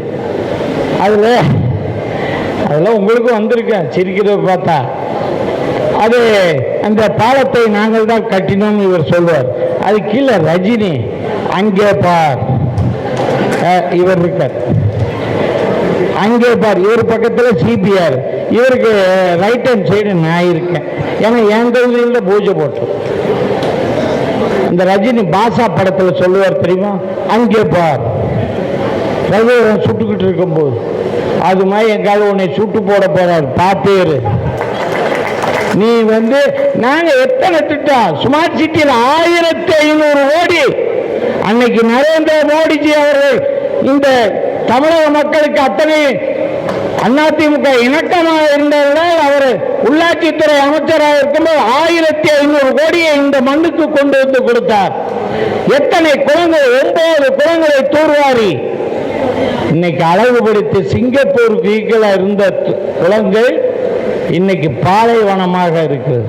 அதெல்லாம் உங்களுக்கும் வந்திருக்கேன் சிரிக்கிறத பார்த்தா. அது அந்த பாலத்தை நாங்கள் தான் கட்டினோம்னு இவர் சொல்வார். அது கீழே ரஜினி அங்கே பார், இவர் இருக்கார் அங்கே பார், இவர் பக்கத்தில் சிபிஆர், இவருக்கு ரைட் ஹேண்ட் சைடு நான் இருக்கேன். ஏன்னா என் தொகுதியில் பூஜை போட்டு இந்த ரஜினி பாஷா படத்தில் சொல்லுவார் தெரியுமா, அங்கே பார் ரகுவரன் சுட்டுக்கிட்டு இருக்கும்போது அது மாதிரி எங்காவது உன்னை சுட்டு போட போறாரு பார்த்தேரு. நீ நாங்க எத்தனை திட்டம் ஸ்மார்ட் சிட்டியில் 1500 கோடி அன்னைக்கு நரேந்திர மோடிஜி அவர்கள் இந்த தமிழக மக்களுக்கு அத்தனை அதிமுக இணக்கமாக இருந்ததால் அவர் உள்ளாட்சித்துறை அமைச்சராக இருக்கும்போது 1500 கோடியை இந்த மண்ணுக்கு கொண்டு வந்து கொடுத்தார். எத்தனை குளங்கள், 9 குளங்களை தூர்வாரி இன்னைக்கு அழகுபடுத்தி சிங்கப்பூருக்கு ஈக்குவலா இருந்த குளங்கள் இன்னைக்கு பாலைவனமாக இருக்குது.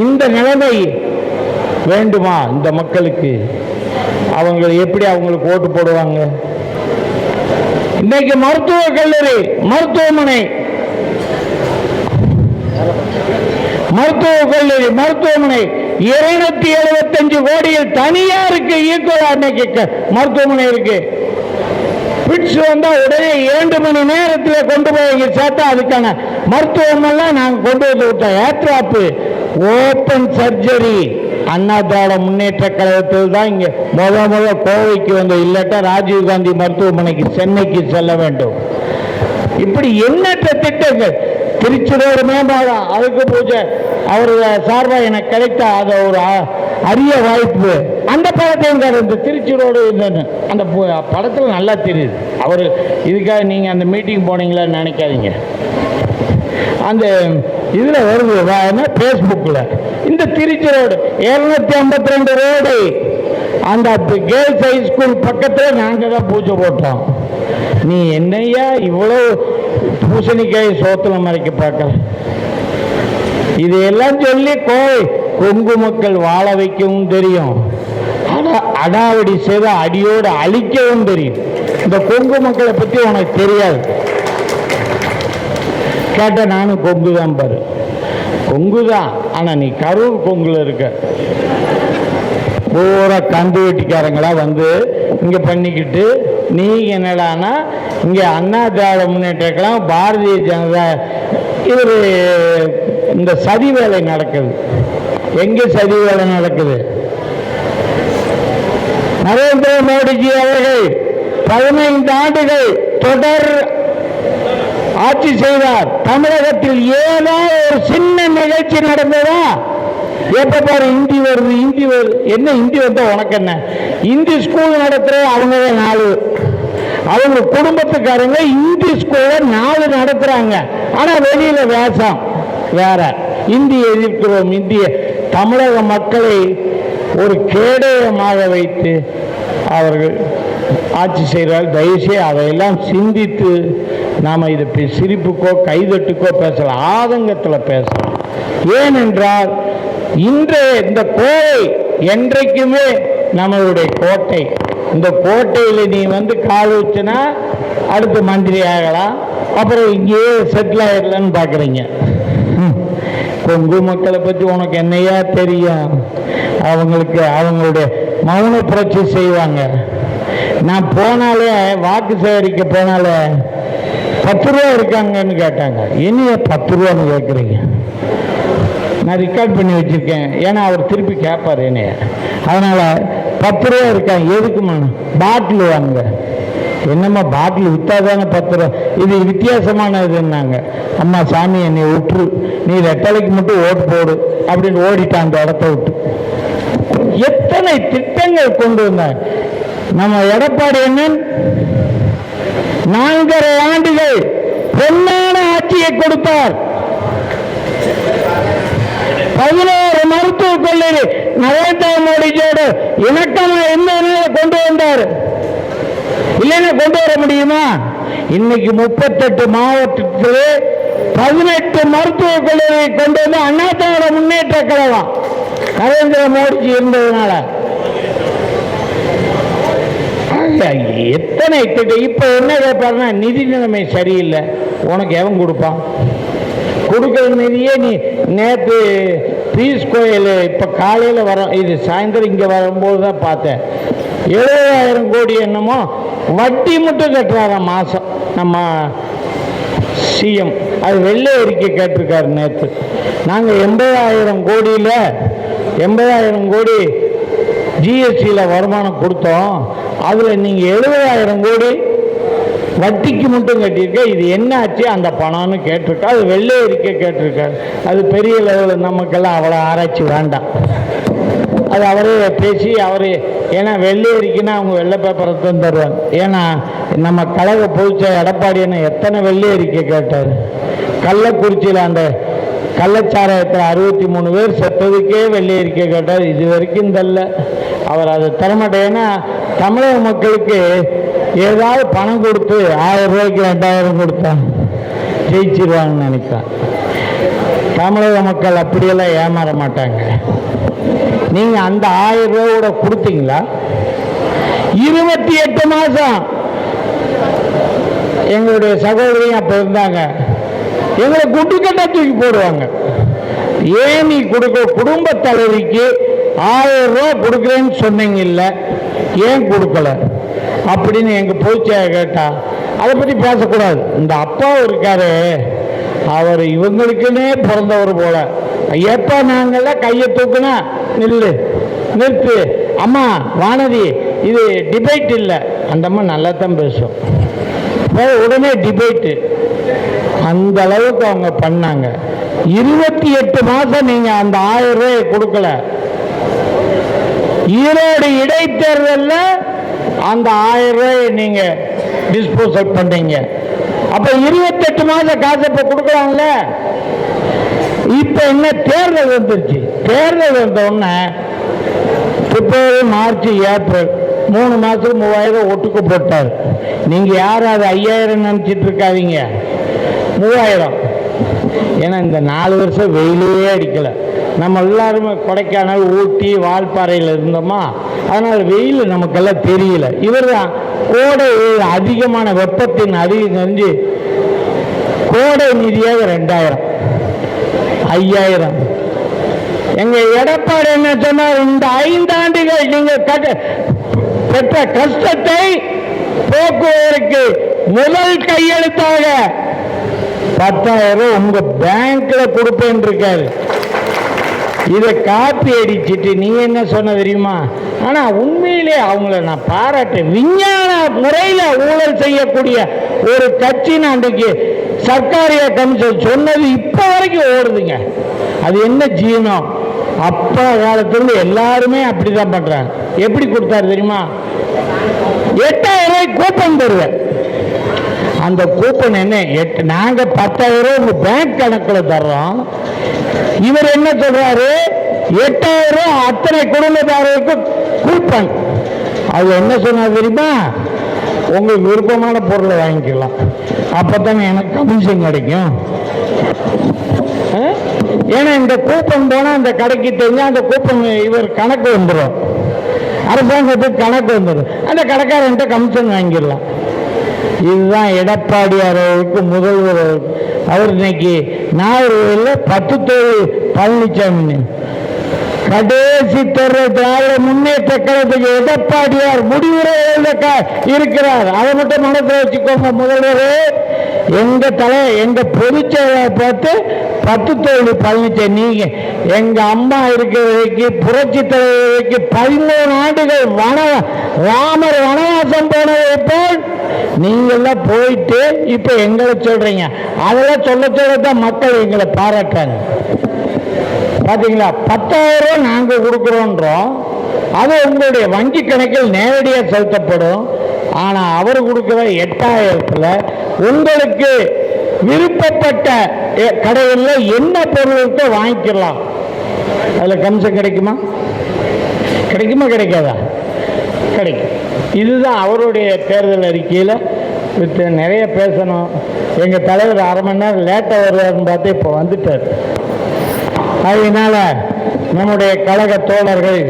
இந்த நிலைமை வேண்டுமா இந்த மக்களுக்கு? அவங்க எப்படி அவங்களுக்கு ஓட்டு போடுவாங்க? இன்னைக்கு மருத்துவக் கல்லூரி, மருத்துவமனை, மருத்துவமனை 275 கோடியில் தனியாருக்கு ஈக்குவலா இன்னைக்கு மருத்துவமனை இருக்கு. பிட்ஸ் வந்தா உடனே 2 மணி நேரத்தில் கொண்டு போய் சேர்த்தா அதுக்கான மருத்துவமெல்லாம் நாங்கள் கொண்டு வந்து விட்டோம். ஏற்றாப்பு ஓப்பன் சர்ஜரி அண்ணா திராவிட முன்னேற்ற கழகத்தில் தான் இங்கே முத கோவைக்கு வந்து, இல்லாட்டா ராஜீவ்காந்தி மருத்துவமனைக்கு சென்னைக்கு செல்ல வேண்டும். இப்படி எண்ணற்ற திட்டங்கள். திருச்சிரோடு மேம்பாலம், அதுக்கு பூஜை அவர் சார்பாக எனக்கு கிடைத்த அது ஒரு அரிய வாய்ப்பு. அந்த படத்தையும் இந்த திருச்சி ரோடு அந்த படத்தில் நல்லா தெரியுது. அவர் இதுக்காக நீங்கள் அந்த மீட்டிங் போனீங்களான்னு நினைக்காதீங்க. அந்த இதில் வருது ஃபேஸ்புக்கில் இந்த திருச்சி ரோடு 252 ரோடு அந்த கேர்ள்ஸ் ஹை ஸ்கூல் பக்கத்தில் நாங்கள் தான் பூஜை போட்டோம். நீ என்னையா இவ்வளோ பூசணிக்காய் சோத்துல மறைக்க பார்க்கற? இதையெல்லாம் சொல்லி கொங்கு மக்கள் வாழ வைக்கவும் தெரியும், அடாவடி செய்த அடியோடு அழிக்கவும் தெரியும். இந்த கொங்கு மக்களை பற்றி உனக்கு தெரியாது. கேட்ட நானும் கொங்கு தான் பாரு, கொங்கு தான். ஆனால் நீ கரூர் கொங்குல இருக்க. பூரா கந்து வெட்டிக்காரங்களா வந்து இங்கே பண்ணிக்கிட்டு நீ என்னடானா இங்கே அண்ணா திராவிட முன்னேற்றம் பாரதிய ஜனதா இவர் இந்த சதி வேலை நடக்குது. எங்கே சதி வேலை நடக்குது? நரேந்திர மோடிஜி அவர்கள் 15 ஆண்டுகள் தொடர் ஆட்சி செய்தார். தமிழகத்தில் ஏதோ ஒரு சின்ன நிகழ்ச்சி நடந்ததா? எப்ப பாரு இந்தி வருது, இந்தி வருது. என்ன இந்தி வந்தா உனக்கு என்ன? இந்தி ஸ்கூல் நடத்துற அவங்க 4, அவங்க குடும்பத்துக்காரங்க இந்தி ஸ்கூல 4 நடத்துறாங்க. ஆனா வெளியில வேஷம் வேற. இந்தி எதிர்க்கிறோம், இந்திய தமிழக மக்களை ஒரு கேடயமாக வைத்து அவர்கள் ஆட்சி செய்கிறார்கள். தயவுசெய்து அதையெல்லாம் சிந்தித்து நாம் இதை சிரிப்புக்கோ கைதட்டுக்கோ பேசலாம், ஆதங்கத்தில் பேசலாம். ஏனென்றால் இன்றைய இந்த கோவை என்றைக்குமே நம்மளுடைய கோட்டை. இந்த கோட்டையில் நீ வந்து கால் வச்சுனா அடுத்து மந்திரி ஆகலாம், அப்புறம் இங்கேயே செட்டில் ஆகிடலான்னு பார்க்குறீங்க. கொங்கு மக்களை பற்றி உனக்கு என்னையா தெரியும்? அவங்களுக்கு அவங்களுடைய மௌன புரட்சி செய்வாங்க. நான் போனாலே வாக்கு சேகரிக்க போனாலே 10 ரூபா இருக்காங்கன்னு கேட்டாங்க. என்னைய 10 ரூபான்னு கேட்குறீங்க? நான் ரெக்கார்ட் பண்ணி வச்சுருக்கேன், ஏன்னா அவர் திருப்பி கேட்பார் என்னைய. அதனால் 10 ரூபா இருக்காங்க. எதுக்குமா? பாட்டில் வாங்க. என்னம்மா பாட்டில் விற்றாதானே 10 ரூபா? இது வித்தியாசமானதுன்னாங்க. அம்மா சாமி என்னை விட்டுரு, நீ ரெட்டலைக்கு மட்டும் ஓட்டு போடு அப்படின்னு ஓடிட்டான் அந்த இடத்த விட்டு. எத்தனை திட்டங்கள் கொண்டு வந்தார் நம்ம எடப்பாடி அண்ணன். 4.5 ஆண்டுகள் பொன்னான ஆட்சியை கொடுத்தார். 11 மருத்துவக் கல்லூரி நரேந்திர மோடிஜியோடு இணக்கமா இருந்ததுனால கொண்டு வந்தார். இல்லைன்னா கொண்டு வர முடியுமா? இன்னைக்கு 38 மாவட்டத்திலே 18 மருத்துவக் கல்லூரியை கொண்டு வந்து அண்ணா திராவிட முன்னேற்ற கழகம் நரேந்திர மோடிஜி இருந்ததுனால. எத்தனை திட்டம். இப்ப என்ன கேட்பாருன்னா, நிதி நிலைமை சரியில்லை, உனக்கு எவன் கொடுப்பான்? கொடுக்கிற நிதியே நீ நேற்று பீஸ் கோயில் இப்போ காலையில் வர, இது சாயந்தரம் இங்கே வரும்போது தான் பார்த்தேன். 70,000 கோடி என்னமோ வட்டி மட்டும் கட்டுறாராம் மாதம் நம்ம சிஎம். அது வெள்ளை அறிக்கை கேட்டிருக்காரு நேற்று. நாங்கள் 80,000 கோடியில் 80,000 கோடி ஜிஎஸ்டியில் வருமானம் கொடுத்தோம். அதில் நீங்கள் 70,000 கோடி வட்டிக்கு மட்டும் கட்டியிருக்க. இது என்ன ஆச்சு அந்த பணம்னு கேட்டிருக்கா. அது வெள்ளை அறிக்கை கேட்டிருக்காரு. அது பெரிய லெவலில் நமக்கெல்லாம் அவ்வளோ ஆராய்ச்சி வேண்டாம். அது அவரே பேசி அவர், ஏன்னா வெள்ளை அறிக்கைன்னா அவங்க வெள்ளை பேப்பரை தான் தருவாங்க. ஏன்னா நம்ம கழக பொதுச்ச எடப்பாடி என்ன எத்தனை வெள்ளை அறிக்கை கேட்டார். கள்ளக்குறிச்சியில் அந்த கள்ளச்சாராயத்தில் 63 பேர் செத்ததுக்கே வெள்ளை அறிக்கை கேட்டார். இது வரைக்கும் தரல. அவர் அதை தரமாட்டேன். ஏன்னா தமிழக மக்களுக்கு ஏதாவது பணம் கொடுத்து 1000 ரூபாய்க்கு 2000 கொடுத்தா ஜெயிச்சிருவாங்கன்னு நினைக்கிறேன். தமிழக மக்கள் அப்படியெல்லாம் ஏமாற மாட்டாங்க. நீங்க அந்த 1000 ரூபாயோட கொடுத்தீங்களா? 28 மாசம் எங்களுடைய சகோதரியும் அப்ப இருந்தாங்க. எங்களை குட்டுக்கட்டா தூக்கி போடுவாங்க. ஏன் நீ குடும்ப தலைவிக்கு 1000 ரூபாய் கொடுக்குறேன்னு சொன்னீங்க, இல்லை ஏன் கொடுக்கல அப்படின்னு எங்க போச்சா கேட்டா அதை பத்தி பேசக்கூடாது. இந்த அப்பா இருக்காரு, அவர் இவங்களுக்குன்னே பிறந்தவர் போல. எப்ப நாங்கெல்லாம் கையை தூக்குனா நிறுத்து அம்மா வானதி, இது டிபேட் இல்லை. அந்த அம்மா நல்லா தான் பேசும். உடனே டிபேட்டு அந்த அளவுக்கு அவங்க பண்ணாங்க. 28 மாசம் நீங்க அந்த 1000 ரூபாய் கொடுக்கல. ஈரோடு இடைத்தேர்தலில் அந்த 1000 ரூபாய் நீங்க டிஸ்போசல் பண்ணீங்க. அப்ப 28 மாசம் காசு இப்ப கொடுக்கலாம்ல. இப்ப என்ன தேர்தல் வந்துருச்சு. தேர்தல் வந்த உடனே பிப்ரவரி, மார்ச், ஏப்ரல் 3 மாசத்துக்கு 3000 ஒட்டுக்கு போட்டார். நீங்க யாரும் அது 5000 நினைச்சிட்டு இருக்காதீங்க, 3000. ஏன்னா இந்த 4 வருஷம் வெயிலே அடிக்கல. நம்ம எல்லாருமே கொடைக்கானல், ஊட்டி, வால்பாறையில் இருந்தோமா, அதனால வெயில் நமக்கெல்லாம் தெரியல. இவர் தான் கோடை அதிகமான வெப்பத்தின் அதிகம் தெரிஞ்சு கோடை நிதியாக 2000, 5000. எங்க எடப்பாடி என்ன சொன்னார், இந்த 5 ஆண்டுகள் நீங்க பெற்ற கஷ்டத்தை போக்குவதற்கு முதல் கையெழுத்தாக 10,000 உங்க பேங்க்ல கொடுப்பேன் இருக்காரு. இதை காப்பி அடிச்சிட்டு நீ என்ன சொன்ன தெரியுமா? ஆனா உண்மையிலே அவங்கள நான் பாராட்டேன். விஞ்ஞான முறையில் ஊழல் செய்யக்கூடிய ஒரு கட்சின்னு அன்றைக்கு சர்க்காரிய கமிஷன் சொன்னது இப்ப வரைக்கும் ஓடுதுங்க. அது என்ன ஜீனம்? அப்பா காலத்துல எல்லாருமே அப்படிதான் பண்றாங்க. எப்படி கொடுத்தாரு தெரியுமா? 8000 ரூபாய் கூப்பன் தருவேன். அந்த கூப்பன் என்ன, நாங்க 10,000 உங்க பேங்க் கணக்குல தர்றோம். இவர் என்ன சொல்றாரு, 8000 அத்தனை குடும்பத்தாரருக்கு கூப்பன். அது என்ன சொன்னார் தெரியுமா? உங்களுக்கு விருப்பமான பொருளை வாங்கிக்கலாம், அப்பதானே எனக்கு கமிஷன் கிடைக்கும். ஏன்னா இந்த கூப்பன் போனா அந்த கடைக்கு தெரிஞ்சா அந்த கூப்பன் இவர் கணக்கு வந்துடும், அரசாங்கத்துக்கு கணக்கு வந்துடும், அந்த கடைக்காரன்ட்ட கமிஷன் வாங்கிடலாம். இதுதான் எடப்பாடியார் அவருக்கு முதல்வர். அவர் இன்னைக்கு நாகர்கோவிலில் 10 தொழில் பழனிசாமி கடைசி திராவிட முன்னேற்ற கழகத்துக்கு எடப்பாடியார் முடிவுரை இருக்கிறார். அதை மட்டும் மனசில் வச்சுக்கோங்க. முதல்வர் எங்க பொதுச்செயலாளரை பார்த்து 10 தொழில் பழனிசாமி, நீங்க எங்க அம்மா இருக்கிறதுக்கு புரட்சி தலைவருக்கு 13 ஆண்டுகள் ராமர் வனவாசம் போனதை போல் நீங்கெல்லாம் போயிட்டு இப்ப எங்களை சொல்றீங்க. அதெல்லாம் சொல்லத்தான் மக்கள் எங்களை பாராட்டாங்க. பாத்தீங்களா? 10,000 நாங்க கொடுக்கிறோன்றோம், அது உங்களுடைய வங்கி கணக்கில் நேரடியாக செலுத்தப்படும். ஆனா அவர் கொடுக்கிற 8000த்துல உங்களுக்கு விருப்பப்பட்ட கடைகளில் என்ன பொருளுக்கு வாங்கிக்கலாம். அதுல கமிஷன் கிடைக்குமா? கிடைக்காதா? கிடைக்கும். இதுதான் அவருடைய தேர்தல் அறிக்கையில். நிறைய பேசணும். எங்கள் தலைவர் 1/2 மணி நேரம் லேட்டாக வருவார்னு பார்த்து இப்போ வந்துட்டார். அதனால நம்முடைய கழக தோழர்கள்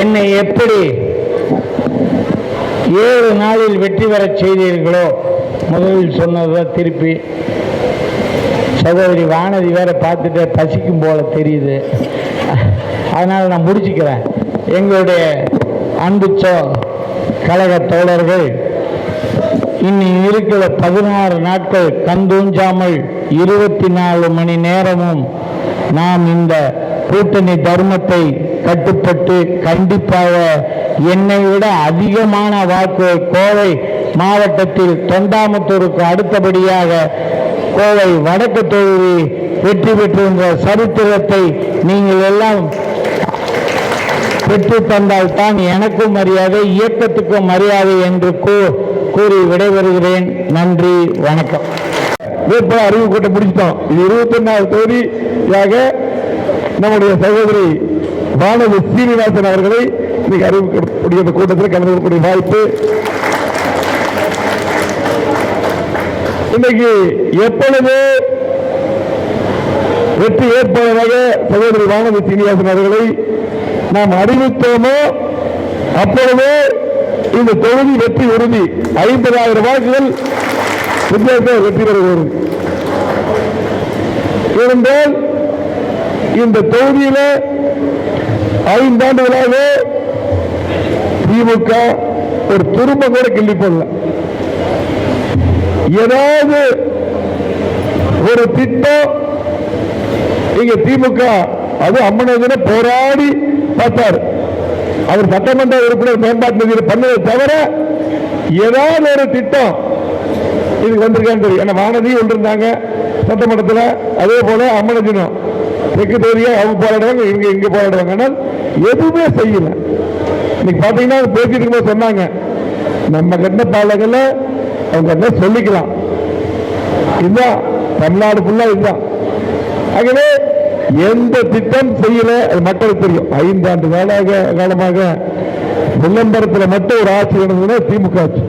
என்னை எப்படி 7 நாளில் வெற்றி பெற செய்தீர்களோ, முதலில் சொன்னதுதான் திருப்பி சகோதரி வானதி வேற பார்த்துட்டு பசிக்கும் போல தெரியுது. அதனால் நான் முடிச்சுக்கிறேன். எங்களுடைய அன்பு கழக தோழர்கள் இன்னும் இருக்கிற 16 நாட்கள் கந்தூஞ்சாமல் 24 மணி நேரமும் நாம் இந்த கூட்டணி தர்மத்தை கட்டுப்பட்டு கண்டிப்பாக என்னை விட அதிகமான வாக்கு கோவை மாவட்டத்தில் தொண்டாமுத்தூருக்கு அடுத்தபடியாக கோவை வடக்கு தொகுதி வெற்றி பெற்றிருந்த சரித்திரத்தை நீங்கள் எல்லாம் பெற்று தந்தால் தான் எனக்கும் மரியாதை, இயக்கத்துக்கும் மரியாதை என்று கூறி விடைபெறுகிறேன். நன்றி, வணக்கம். வேட்பாளர் அறிவு கூட்டம் முடிச்சிட்டோம். இது 21வது தொகுதியாக நம்முடைய சகோதரி வானதி சீனிவாசன் அவர்களை இன்னைக்கு அறிவிக்கக்கூடிய கூட்டத்தில் கலந்து கொள்ளக்கூடிய வாய்ப்பு. இன்னைக்கு எப்பொழுது வெற்றி வேட்பாளராக சகோதரி வானதி சீனிவாசன் அவர்களை நாம் அறிவித்தோமோ அப்பொழுது இந்த தொகுதி வெற்றி உறுதி. 50,000 வாக்குகள் வித்தியாசம் வெற்றி பெறுகிறது. இருந்தால் இந்த தொகுதியில் 5 ஆண்டுகளாக திமுக ஒரு துரும்ப கூட கிள்ளி போடல. ஏதாவது ஒரு திட்டம் இங்க திமுக அது அம்மனதின போராடி பார்த்தார். அவர் சட்டமன்ற உறுப்பினர் மேம்பாட்டு நிதியில் பண்ணதை தவிர ஏதாவது ஒரு திட்டம் இதுக்கு வந்திருக்கான்னு தெரியும். ஏன்னா வானதி ஒன்று இருந்தாங்க சட்டமன்றத்தில், அதே போல அம்மனதினம் தெற்கு தொகுதியை அவங்க போராடுவாங்க, இவங்க இங்க போராடுவாங்க. ஆனால் எதுவுமே செய்யல. இன்னைக்கு பாத்தீங்கன்னா பேசிட்டு இருக்கும்போது சொன்னாங்க, நம்ம கட்ட பாலங்களை அவங்க என்ன சொல்லிக்கலாம். இதுதான் தமிழ்நாடு ஃபுல்லா இதுதான். ஆகவே எந்த திட்டம் செய்யல அது மக்களுக்கு தெரியும். 5 ஆண்டு காலமாக விளம்பரத்தில் மட்டும் ஒரு ஆட்சி நடந்ததுன்னா திமுக ஆட்சி.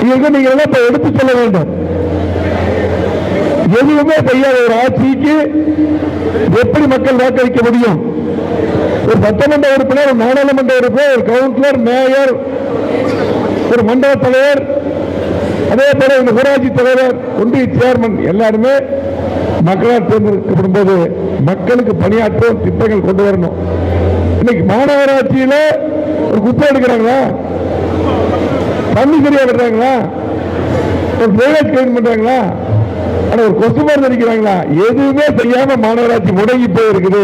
இதுக்கு நீங்க எல்லாம் எடுத்து சொல்ல வேண்டும். எதுவுமே செய்யாத ஒரு ஆட்சிக்கு எப்படி மக்கள் வாக்களிக்க முடியும்? ஒரு சட்டமன்ற உறுப்பினர், ஒரு நாடாளுமன்ற உறுப்பினர், ஒரு கவுன்சிலர், மேயர், ஒரு மண்டல தலைவர், அதே போல இந்த ஊராட்சி தலைவர், ஒன்றிய சேர்மன் எல்லாருமே மக்களால் தேர்ந்தெடுக்கப்படும் போது மக்களுக்கு பணியாற்றும் திட்டங்கள் கொண்டு வரணும். இன்னைக்கு மாநகராட்சியில ஒரு குப்பை எடுக்கிறாங்களா? தண்ணி சரியா விடுறாங்களா? ஒரு ட்ரைனேஜ் கிளீன் பண்றாங்களா? ஆனா ஒரு கொசு மருந்து அடிக்கிறாங்களா? எதுவுமே செய்யாம மாநகராட்சி முடங்கி போயிருக்குது.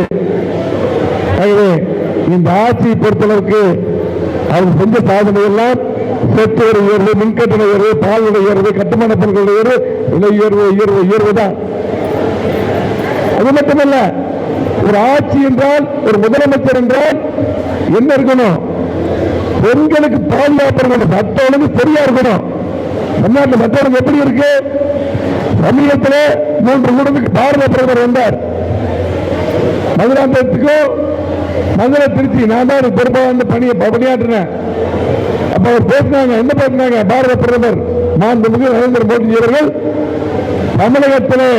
ஆகவே இந்த ஆட்சியை பொறுத்தளவுக்கு அவங்க செஞ்ச சாதனை எல்லாம் சொத்து உயர்வு, மின்கட்டண உயர்வு, பால் விலை உயர்வு, கட்டுமான பொருட்கள் உயர்வு, விலை உயர்வு தான். அது மட்டுமல்ல, ஒரு ஆட்சி என்றால், ஒரு முதலமைச்சர் என்றால் என்ன இருக்கணும்? பெண்களுக்கு பாதுகாப்பு இருக்கணும், சட்ட ஒழுங்கு சரியா இருக்கணும். தமிழ்நாட்டில் சட்ட ஒழுங்கு எப்படி இருக்கு? சமீபத்தில் 3 கூட்டத்துக்கு பாரத பிரதமர் வந்தார். மதுராந்தகத்துக்கும் மதுரை திருச்சி நான் தான் பொறுப்பாக வந்து பணியாற்றினேன். அப்ப அவர் பேசினாங்க, என்ன பேசினாங்க? பாரத பிரதமர் மாண்புமிகு நரேந்திர மோடி அவர்கள் தமிழகத்திலே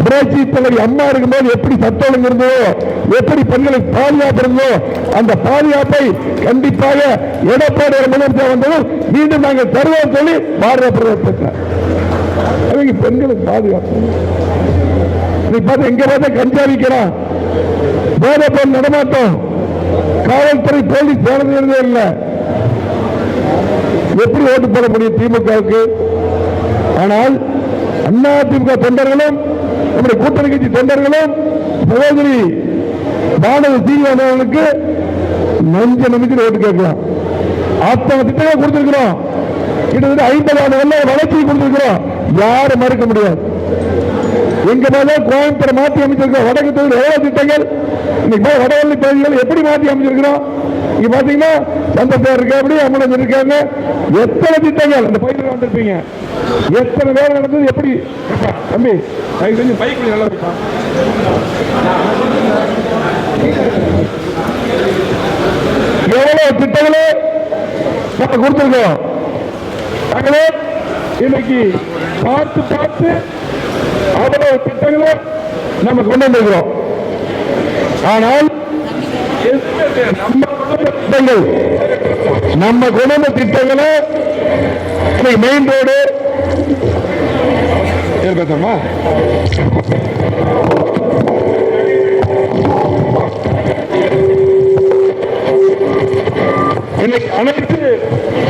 புரட்சி தலைவி அம்மா இருக்கும்போது எப்படி சட்ட ஒழுங்கு இருந்ததோ, எப்படி பெண்களுக்கு பாதுகாப்பு இருந்ததோ, அந்த பாதுகாப்பை கண்டிப்பாக எடப்பாடி முதலமைச்சர் வந்ததும் மீண்டும் நாங்கள் தருவோம் சொல்லி பாரத பிரதமர் பேசினார். அவங்க பெண்களுக்கு பாதுகாப்பு பார்த்து எங்க பார்த்தா கஞ்சா விற்கிறான், போதை பொருள் நடமாட்டம், காவல்துறை போலீஸ் போனது இல்லை. எப்படி ஓட்டு போட முடியும் திமுகவுக்கு? ஆனால் அதிமுக தொண்டர்களும் நம்முடைய கூட்டணி கட்சி தொண்டர்களும் சகோதரி வானதி சீனிவாசனுக்கு நஞ்ச நிமிஷம் ஓட்டு கேட்கலாம். அத்தனை திட்டங்கள் கொடுத்திருக்கிறோம். கிட்டத்தட்ட 50 ஆண்டுகள் வளர்ச்சி கொடுத்திருக்கிறோம். யாரும் மறுக்க முடியாது. எங்க மேல கோயம்புத்தூர் மாற்றி அமைச்சிருக்கோம். வடக்கு தொகுதியில் எவ்வளவு திட்டங்கள், இன்னைக்கு வடவள்ளி பகுதிகள் எப்படி மாற்றி அமைச்சிருக்கிறோம். இங்க பாத்தீங்கன்னா சந்தப்பேர் இருக்க, எப்படி அம்மன் இருக்காங்க. எத்தனை திட்டங்கள் அந்த பயிர்கள் வந்திருப்பீங்க. எத்தனை வேலை நடந்தது. எப்படி தம்பி கொஞ்சம் பைக்கு நல்லா இருக்கும். எவ்வளவு திட்டங்களே நம்ம கொடுத்திருக்கோம். ஆகவே இன்னைக்கு பார்த்து பார்த்து அவ்வளவு திட்டங்களை நம்ம கொண்டு வந்திருக்கிறோம். ஆனால் நம்ம குடும்ப திட்டங்களை மெயின் ரோடு பேசமா இன்னைக்கு அனைத்து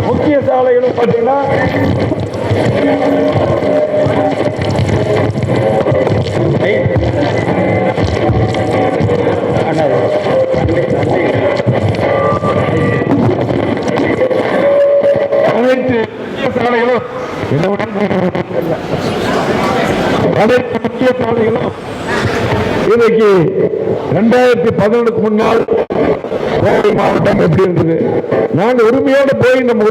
முக்கிய சாலைகளும் பார்த்தீங்கன்னா அனைத்து சாலைகளும் அனைத்து முக்கிய சாலைகளும் இன்னைக்கு 2011க்கு முன்னால் கோவை மாவட்டம் எப்படி இருந்தது? நாங்க உரிமையோடு போய் நம்ம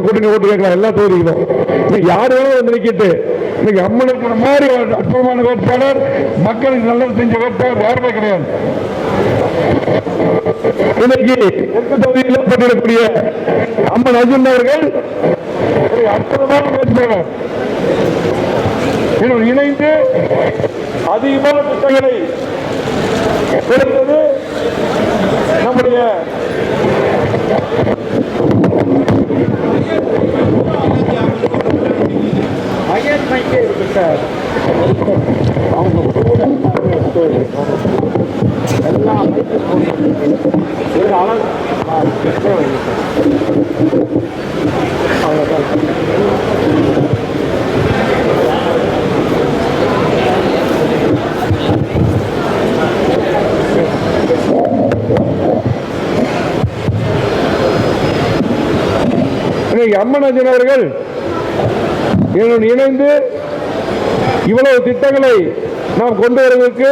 கூட்டணி ஓட்டு கேட்கலாம் எல்லா தொகுதிகளும். யாரு வேணாலும் வந்து நிக்கிட்டு இன்னைக்கு அம்மனுக்கு மாதிரி அற்புதமான வேட்பாளர், மக்களுக்கு நல்லது செஞ்ச வேட்பாளர் யாருமே கிடையாது. இன்னைக்கு எந்த தொகுதியில் பட்டியலக்கூடிய அம்மன் அர்ஜுன் அவர்கள் ஒரு அற்புதமான வேட்பாளர். இணைந்து அதிகமான திட்டங்களை கொடுத்தது நம்முடைய இருக்கு சார். எல்லாம் அம்மன் அர்ஜுன் அவர்கள் இணைந்து இவ்வளவு திட்டங்களை நாம் கொண்டு வருவதற்கு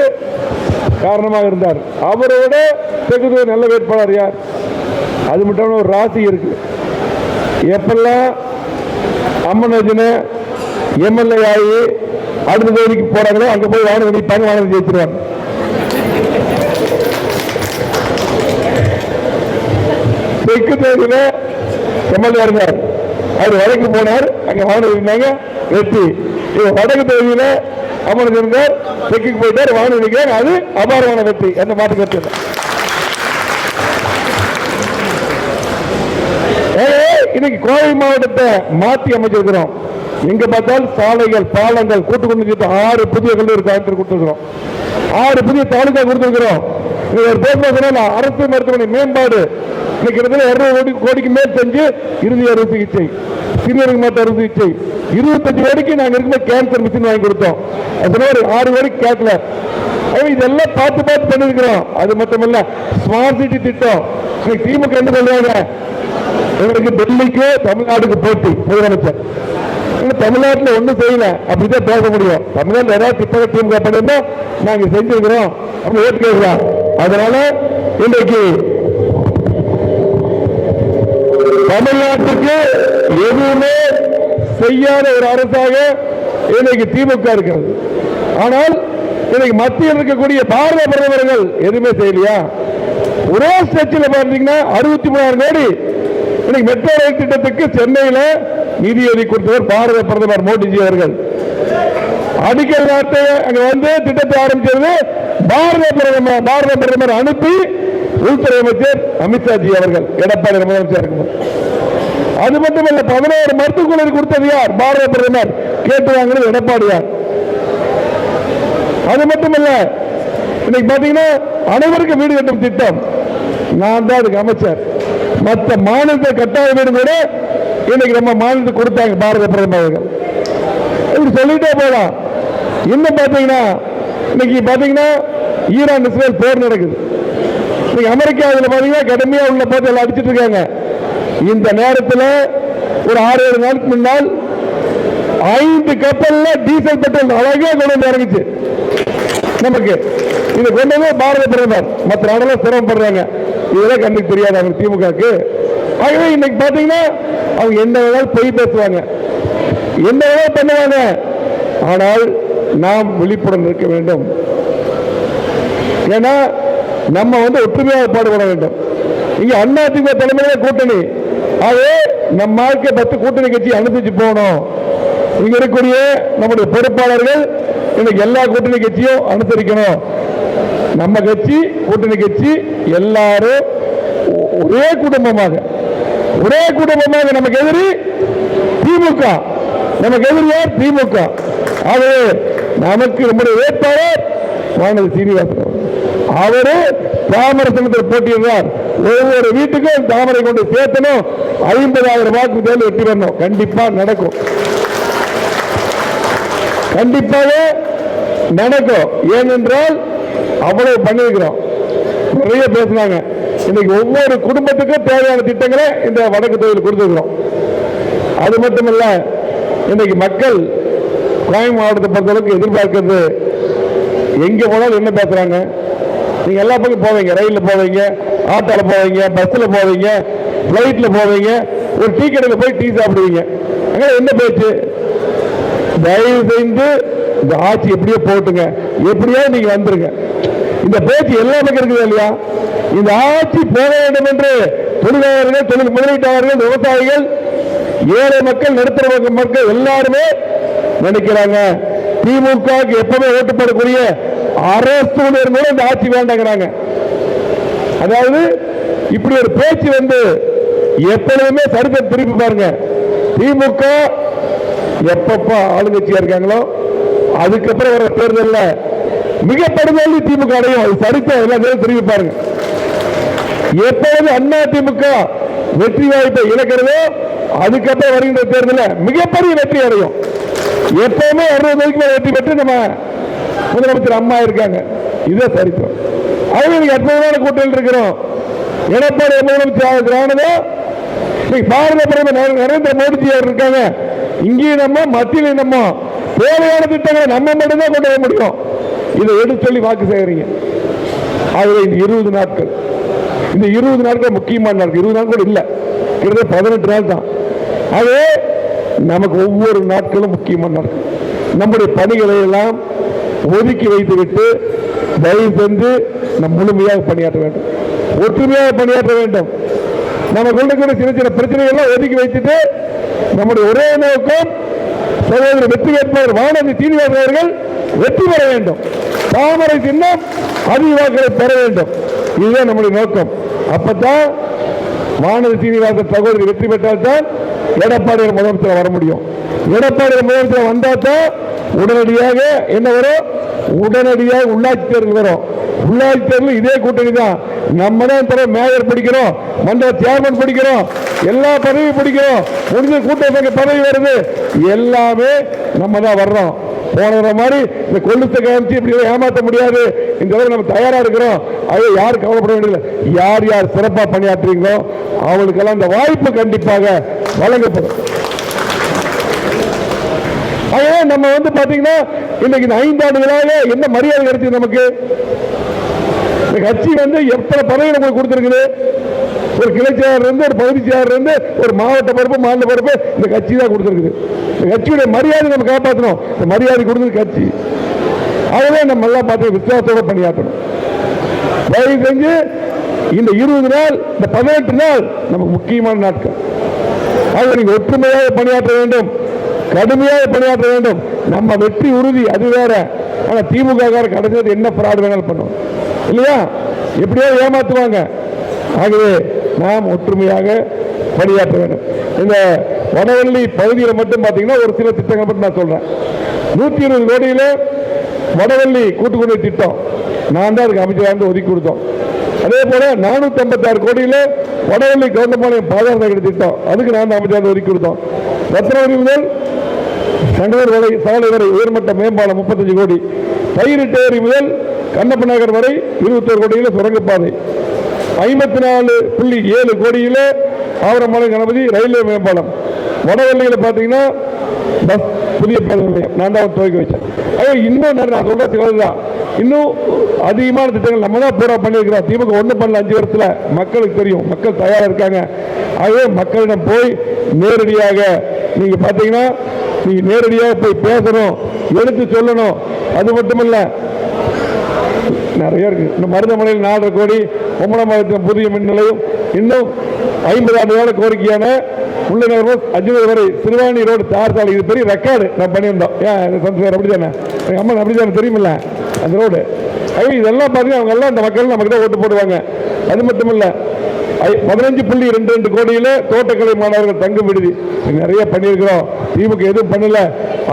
காரணமாக இருந்தார். அவரோட தகுதி நல்ல வேட்பாளர் யார்? அது மட்டும் ஒரு ராசி இருக்கு. எப்பெல்லாம் அம்மன் அர்ஜுன எம்எல்ஏ ஆகி அடுத்த தொகுதிக்கு போறாங்களோ அங்க போய் வானதி நிற்பாங்க, வானதி ஜெயிச்சிருவாங்க. தெற்கு தொகுதியில எம்எல்ஏ இருந்தார், அவர் வடக்கு போனார், அங்க வானதி இருந்தாங்க, வெற்றி. வடக்கு தொகுதியில அம்மன் இருந்தார், தெற்கு போயிட்டார், வானதி நிற்கிறார், அது அபாரமான வெற்றி. எந்த மாற்று கருத்து? இன்னைக்கு கோவை மாவட்டத்தை மாற்றி அமைச்சிருக்கிறோம். எங்க பார்த்தாலும் சாலைகள், பாலங்கள், கூட்டுக்குடி 6 புதிய கல்லூரி கொடுத்திருக்கிறோம், 6 புதிய தாலுகா கொடுத்திருக்கிறோம். அரசு மருத்துவமனை மேம்பாடு இன்னைக்கு 200 கோடிக்கு மேல் செஞ்சு இறுதி அறுவை சிகிச்சை, சிறுநீரக மாற்று அறுவை சிகிச்சை 25 கோடிக்கு நாங்க இருக்கும்போது கேன்சர் மிஷின் வாங்கி கொடுத்தோம். அதனால 6 கோடிக்கு கேட்கல. இதெல்லாம் பார்த்து பண்ணிருக்கிறோம். அது மட்டுமல்ல, ஸ்மார்ட் சிட்டி திட்டம் இன்னைக்கு திமுக என்ன சொல்றாங்க, எங்களுக்கு டெல்லிக்கு தமிழ்நாடுக்கு போட்டி. முதலமைச்சர் தமிழ்நாட்டில் ஒன்றும் செய்யல, அப்படிதான் பேச முடியும். தமிழ்நாட்டில் ஏதாவது திட்டத்தை திமுக பண்ணிருந்தா நாங்க செஞ்சிருக்கிறோம், அப்படி ஓட்டு கேட்கிறோம். அதனால இன்றைக்கு தமிழ்நாட்டுக்கு எதுவுமே செய்யாத ஒரு அரசாக இன்னைக்கு திமுக இருக்கிறது. ஆனால் இன்னைக்கு மத்தியில் இருக்கக்கூடிய பாரத பிரதமர்கள் எதுவுமே செய்யலையா? ஒரே ஸ்ட்ரெச்சில் பார்த்தீங்கன்னா 63,000 கோடி இன்னைக்கு மெட்ரோ ரயில் திட்டத்துக்கு சென்னையில் நிதி ஒதுக்கி கொடுத்தவர் பாரத பிரதமர் மோடிஜி அவர்கள். அடிக்கல் நாட்டை அங்க வந்து திட்டத்தை ஆரம்பிச்சது பாரத பிரதமர் அனுப்பி உள்துறை அமைச்சர் அமித்ஷாஜி அவர்கள் எடப்பாடி முதலமைச்சர் இருக்கும்போது. அது மட்டுமல்ல, 16 மருத்துவக் கல்லூரி கொடுத்தது யார்? பாரத பிரதமர். கேட்டு வாங்கினது எடப்பாடியார். அது மட்டுமல்ல, இன்னைக்கு பாத்தீங்கன்னா அனைவருக்கும் வீடு கட்டும் திட்டம் நான் தான் அதுக்கு அமைச்சர். மற்ற மாநிலத்தை கட்டாய வீடு கூட இன்னைக்கு நம்ம மாநிலத்துக்கு கொடுத்தாங்க பாரத பிரதமர் அவர்கள். இப்படி சொல்லிட்டே போகலாம். இன்னும் பாத்தீங்கன்னா இன்னைக்கு பாத்தீங்கன்னா ஈரான் இஸ்ரேல் போர் நடக்குது. இன்னைக்கு அமெரிக்காவில் பாத்தீங்கன்னா கடுமையா உள்ள போட்டு எல்லாம் அடிச்சிட்டு இருக்காங்க. இந்த நேரத்தில் ஒரு 6-7 நாளுக்கு முன்னால் 5 கப்பல்ல டீசல் பெட்ரோல் அழகா கொண்டு வந்து இறங்குச்சு நமக்கு. இது கொண்டது பாரத பிரதமர். மற்ற நாடெல்லாம் சிரமப்படுறாங்க, இதெல்லாம் கண்ணுக்கு தெரியாது அவங்க திமுகக்கு. ஆகவே இன்னைக்கு பாத்தீங்கன்னா அவங்க என்ன வேணாலும் பொய் பேசுவாங்க, என்ன வேணாலும் பண்ணுவாங்க. ஆனால் நாம் விழிப்புடன் இருக்க வேண்டும். ஏன்னா நம்ம ஒற்றுமையாக பாடுபட வேண்டும். இங்க அதிமுக தலைமையில கூட்டணி, ஆகவே நம்ம 10 கூட்டணி கட்சி அனுப்பிச்சு போகணும். இங்க இருக்கக்கூடிய நம்முடைய பொறுப்பாளர்கள் இன்னைக்கு எல்லா கூட்டணி கட்சியும் அனுசரிக்கணும். நம்ம கட்சி கூட்டணி கட்சி எல்லாரும் ஒரே குடும்பமாக நமக்கு எதிரி திமுக, நமக்கு எதிரியார் திமுக. ஆகவே நமக்கு நம்முடைய வேட்பாளர் வானதி சீனிவாசன் அவரு தாமரசனத்தில் போட்டியிடுறார். ஒவ்வொரு வீட்டுக்கும் தாமரை கொண்டு சேர்த்தணும். 50,000 வாக்கு தேர்தல் வெற்றி பெறணும். கண்டிப்பா நடக்கும், கண்டிப்பாக நடக்கும். ஏனென்றால் அவ்வளவு பண்ணிருக்கிறோம், நிறைய பேசினாங்க. இன்னைக்கு ஒவ்வொரு குடும்பத்துக்கும் தேவையான திட்டங்களை இந்த வடக்கு தொகுதியில் கொடுத்துருக்கிறோம். அது மட்டுமல்ல, இன்னைக்கு மக்கள் கோயம் மாவட்டத்தை பொறுத்தளவுக்கு எதிர்பார்க்கிறது, எங்க போனாலும் என்ன பேசுறாங்க, நீங்க எல்லா பக்கம் போவீங்க, ரயில்ல போவீங்க, ஆட்டோல போவீங்க, பஸ்ல போவீங்க, பிளைட்ல போவீங்க, ஒரு டீ கடையில் போய் டீ சாப்பிடுவீங்க. அங்க என்ன பேச்சு? தயவு செய்து இந்த ஆட்சி எப்படியோ போட்டுங்க, எப்படியோ நீங்க வந்துருங்க. இந்த பேச்சு எல்லா பக்கம் இருக்குது இல்லையா? இந்த ஆட்சி போக வேண்டும் என்று தொழிலாளர்கள், தொழில் முதலீட்டாளர்கள், விவசாயிகள், ஏழை மக்கள், நடுத்தர மக்கள் எல்லாருமே நினைக்கிறாங்க. திமுகவுக்கு எப்பவுமே ஓட்டுப்படக்கூடிய அரசு கூட இந்த ஆட்சி வேண்டாங்கிறாங்க. அதாவது இப்படி ஒரு பேச்சு வந்து எப்பொழுதுமே சரித்திரம் திருப்பி பாருங்க. திமுக எப்பப்ப ஆளுங்கட்சியா இருக்காங்களோ அதுக்கப்புறம் வர தேர்தலில் மிக படுதோல்வி திமுக அடையும். அது சரித்திரம் எல்லாத்தையும் திரும்பி பாருங்க. எப்பொழுது அண்ணா திமுக வெற்றி வாய்ப்பை இழக்கிறதோ அதுக்கப்புறம் வருகின்ற தேர்தலில் மிகப்பெரிய வெற்றி அடையும். எப்பவுமே 60 வெற்றி பெற்று நம்ம முதலமைச்சர் அம்மா இருக்காங்க. இதுதான் சரித்திரம். அவங்க அற்புதமான கூட்டத்தில் இருக்கிறோம். எடப்பாடி முதலமைச்சர் ஆனதோ பாரத பிரதமர் நரேந்திர மோடிஜி இருக்காங்க. இங்கேயும் நம்ம, மத்தியிலும் நம்ம, தேவையான திட்டங்களை நம்ம மட்டும்தான் கொண்டு வர முடியும். இதை எடுத்து சொல்லி வாக்கு சேகரிங்க. ஆகவே இந்த 20 நாட்கள், இந்த 20 நாட்கள் முக்கியமான நாட்கள். 20 நாட்கள் இல்லை, கிட்டத்தட்ட 18 நாள் தான். ஆகவே நமக்கு ஒவ்வொரு நாட்களும் முக்கியமான நாட்கள். நம்முடைய பணிகளை எல்லாம் ஒதுக்கி வைத்துவிட்டு தயவு சென்று நம் முழுமையாக பணியாற்ற வேண்டும், ஒற்றுமையாக பணியாற்ற வேண்டும். நமக்கு கூட சின்ன சின்ன பிரச்சனைகள் ஒதுக்கி வைத்துட்டு நம்முடைய ஒரே நோக்கம் சகோதரர் வெற்றி வேட்பாளர் வானதி சீனிவாசன் அவர்கள் வெற்றி பெற வேண்டும். தாமரை சின்னம் அதிக வாக்குகளை பெற வேண்டும். இதுதான் நம்முடைய நோக்கம். அப்பதான் வானதி சீனிவாசன் சகோதரி வெற்றி பெற்றால்தான் எடப்பாடி முதலமைச்சர் வர முடியும். எடப்பாடி முதலமைச்சர் வந்தால் தான் உடனடியாக என்ன வரும்? உடனடியாக உள்ளாட்சி தேர்தல் வரும். உள்ளாட்சி தேர்தல் இதே கூட்டணி தான். நம்ம தான் மேயர் பிடிக்கிறோம், மண்டல சேர்மன் பிடிக்கிறோம், எல்லா பதவியும் பிடிக்கிறோம். முடிஞ்ச கூட்டணி பதவி வருது, எல்லாமே நம்ம தான் வர்றோம். போன மாதிரி இந்த கொள்ளுத்தை காமிச்சு இப்படி ஏமாற்ற முடியாது. இந்த அளவுக்கு நம்ம தயாரா இருக்கிறோம். அது யாரும் கவலைப்பட வேண்டியதில்லை. யார் யார் சிறப்பாக பணியாற்றுறீங்களோ அவங்களுக்கெல்லாம் இந்த வாய்ப்பு கண்டிப்பாக வழங்கப்படும். ஆகவே நம்ம வந்து பாத்தீங்கன்னா இன்னைக்கு 5 ஆண்டுகளாக என்ன மரியாதை கிடைச்சது நமக்கு? இந்த கட்சி வந்து எத்தனை பதவி நமக்கு கொடுத்திருக்குது? ஒரு கிளை செயலர் இருந்து, ஒரு பகுதி செயலர் இருந்து, ஒரு மாவட்ட பொறுப்பு, மாநில பொறுப்பு இந்த கட்சி தான் கொடுத்திருக்குது. இந்த கட்சியுடைய மரியாதை நம்ம காப்பாற்றணும். இந்த மரியாதை கொடுத்தது கட்சி. ஆகவே நம்ம எல்லாம் பார்த்து விசுவாசத்தோட பணியாற்றணும். தயவு செஞ்சு இந்த 20 நாள், இந்த 18 நாள் நமக்கு முக்கியமான நாட்கள். ஆக நீங்க ஒற்றுமையாக பணியாற்ற வேண்டும், கடுமையாக பணியாற்ற வேண்டும். நம்ம வெற்றி உறுதி, அது வேற. ஆனா திமுக கடைசி என்ன பிராடு வேணாலும் பண்ணுவோம் இல்லையா? எப்படியோ ஏமாத்துவாங்க. ஆகவே நாம் ஒற்றுமையாக பணியாற்ற வேண்டும். இந்த வடவள்ளி பகுதியில் மட்டும் பார்த்தீங்கன்னா ஒரு சில திட்டங்கள் மட்டும் நான் சொல்றேன். 120 கோடியில் வடவள்ளி கூட்டுக்குடிநீர் திட்டம் நான் தான் அதுக்கு அமைச்சராக ஒதுக்கி கொடுத்தோம். அதே போல 456 கோடியில் வடவள்ளி கவுண்டம்பாளையம் பாதாள திட்டம், அதுக்கு நான் தான் அமைச்சராக ஒதுக்கி கொடுத்தோம். ரத்னகிரி முதல் சங்கர் வரை சாலை வரை உயர்மட்ட மேம்பாலம் 35 கோடி, பயிரிட்டேரி முதல் கண்ணப்ப நகர் வரை 21 கோடியில் சுரங்கப்பாதை, 54.7 கோடியில் ஆவரமலை கணபதி ரயில்வே மேம்பாலம், வடவள்ளியில் பார்த்தீங்கன்னா பஸ் புதிய பேருந்து நான் தான் துவக்கி வச்சேன். இன்னும் நான் சொல்ற சிலதுதான், இன்னும் அதிகமான திட்டங்கள் நம்ம தான் பூரா பண்ணியிருக்கிறோம். திமுக ஒன்றும் பண்ணல 5 வருஷத்தில். மக்களுக்கு தெரியும், மக்கள் தயாராக இருக்காங்க. ஆகவே மக்களிடம் போய் நேரடியாக நீங்க பார்த்தீங்கன்னா நீங்க நேரடியாக போய் பேசணும், எடுத்து சொல்லணும். அது மட்டுமல்ல, நிறைய இருக்கு. இந்த மருதமலையில் 4.5 கோடி, பொம்மனமங்கலத்தில் புதிய மின் நிலையம், இன்னும் 50 ஆண்டு கால கோரிக்கையான உள்ளநகர் அஜ்மீர் வரை சிறுவாணி ரோடு தார் சாலை, இது பெரிய ரெக்கார்டு நான் பண்ணியிருந்தோம். ஏன் சந்தோஷம் அப்படித்தானே? எங்கள் அம்மா அப்படித்தானே தெரியுமில்ல அந்த ரோடு. இதெல்லாம் பார்த்தீங்கன்னா அவங்க எல்லாம் அந்த மக்கள் நமக்கு தான் ஓட்டு போடுவாங்க. அது மட்டும் இல்லை, 15.22 கோடியில் தோட்டக்கலை மாணவர்கள் தங்கும் விடுதி நிறைய பண்ணியிருக்கிறோம். திமுக எதுவும் பண்ணல.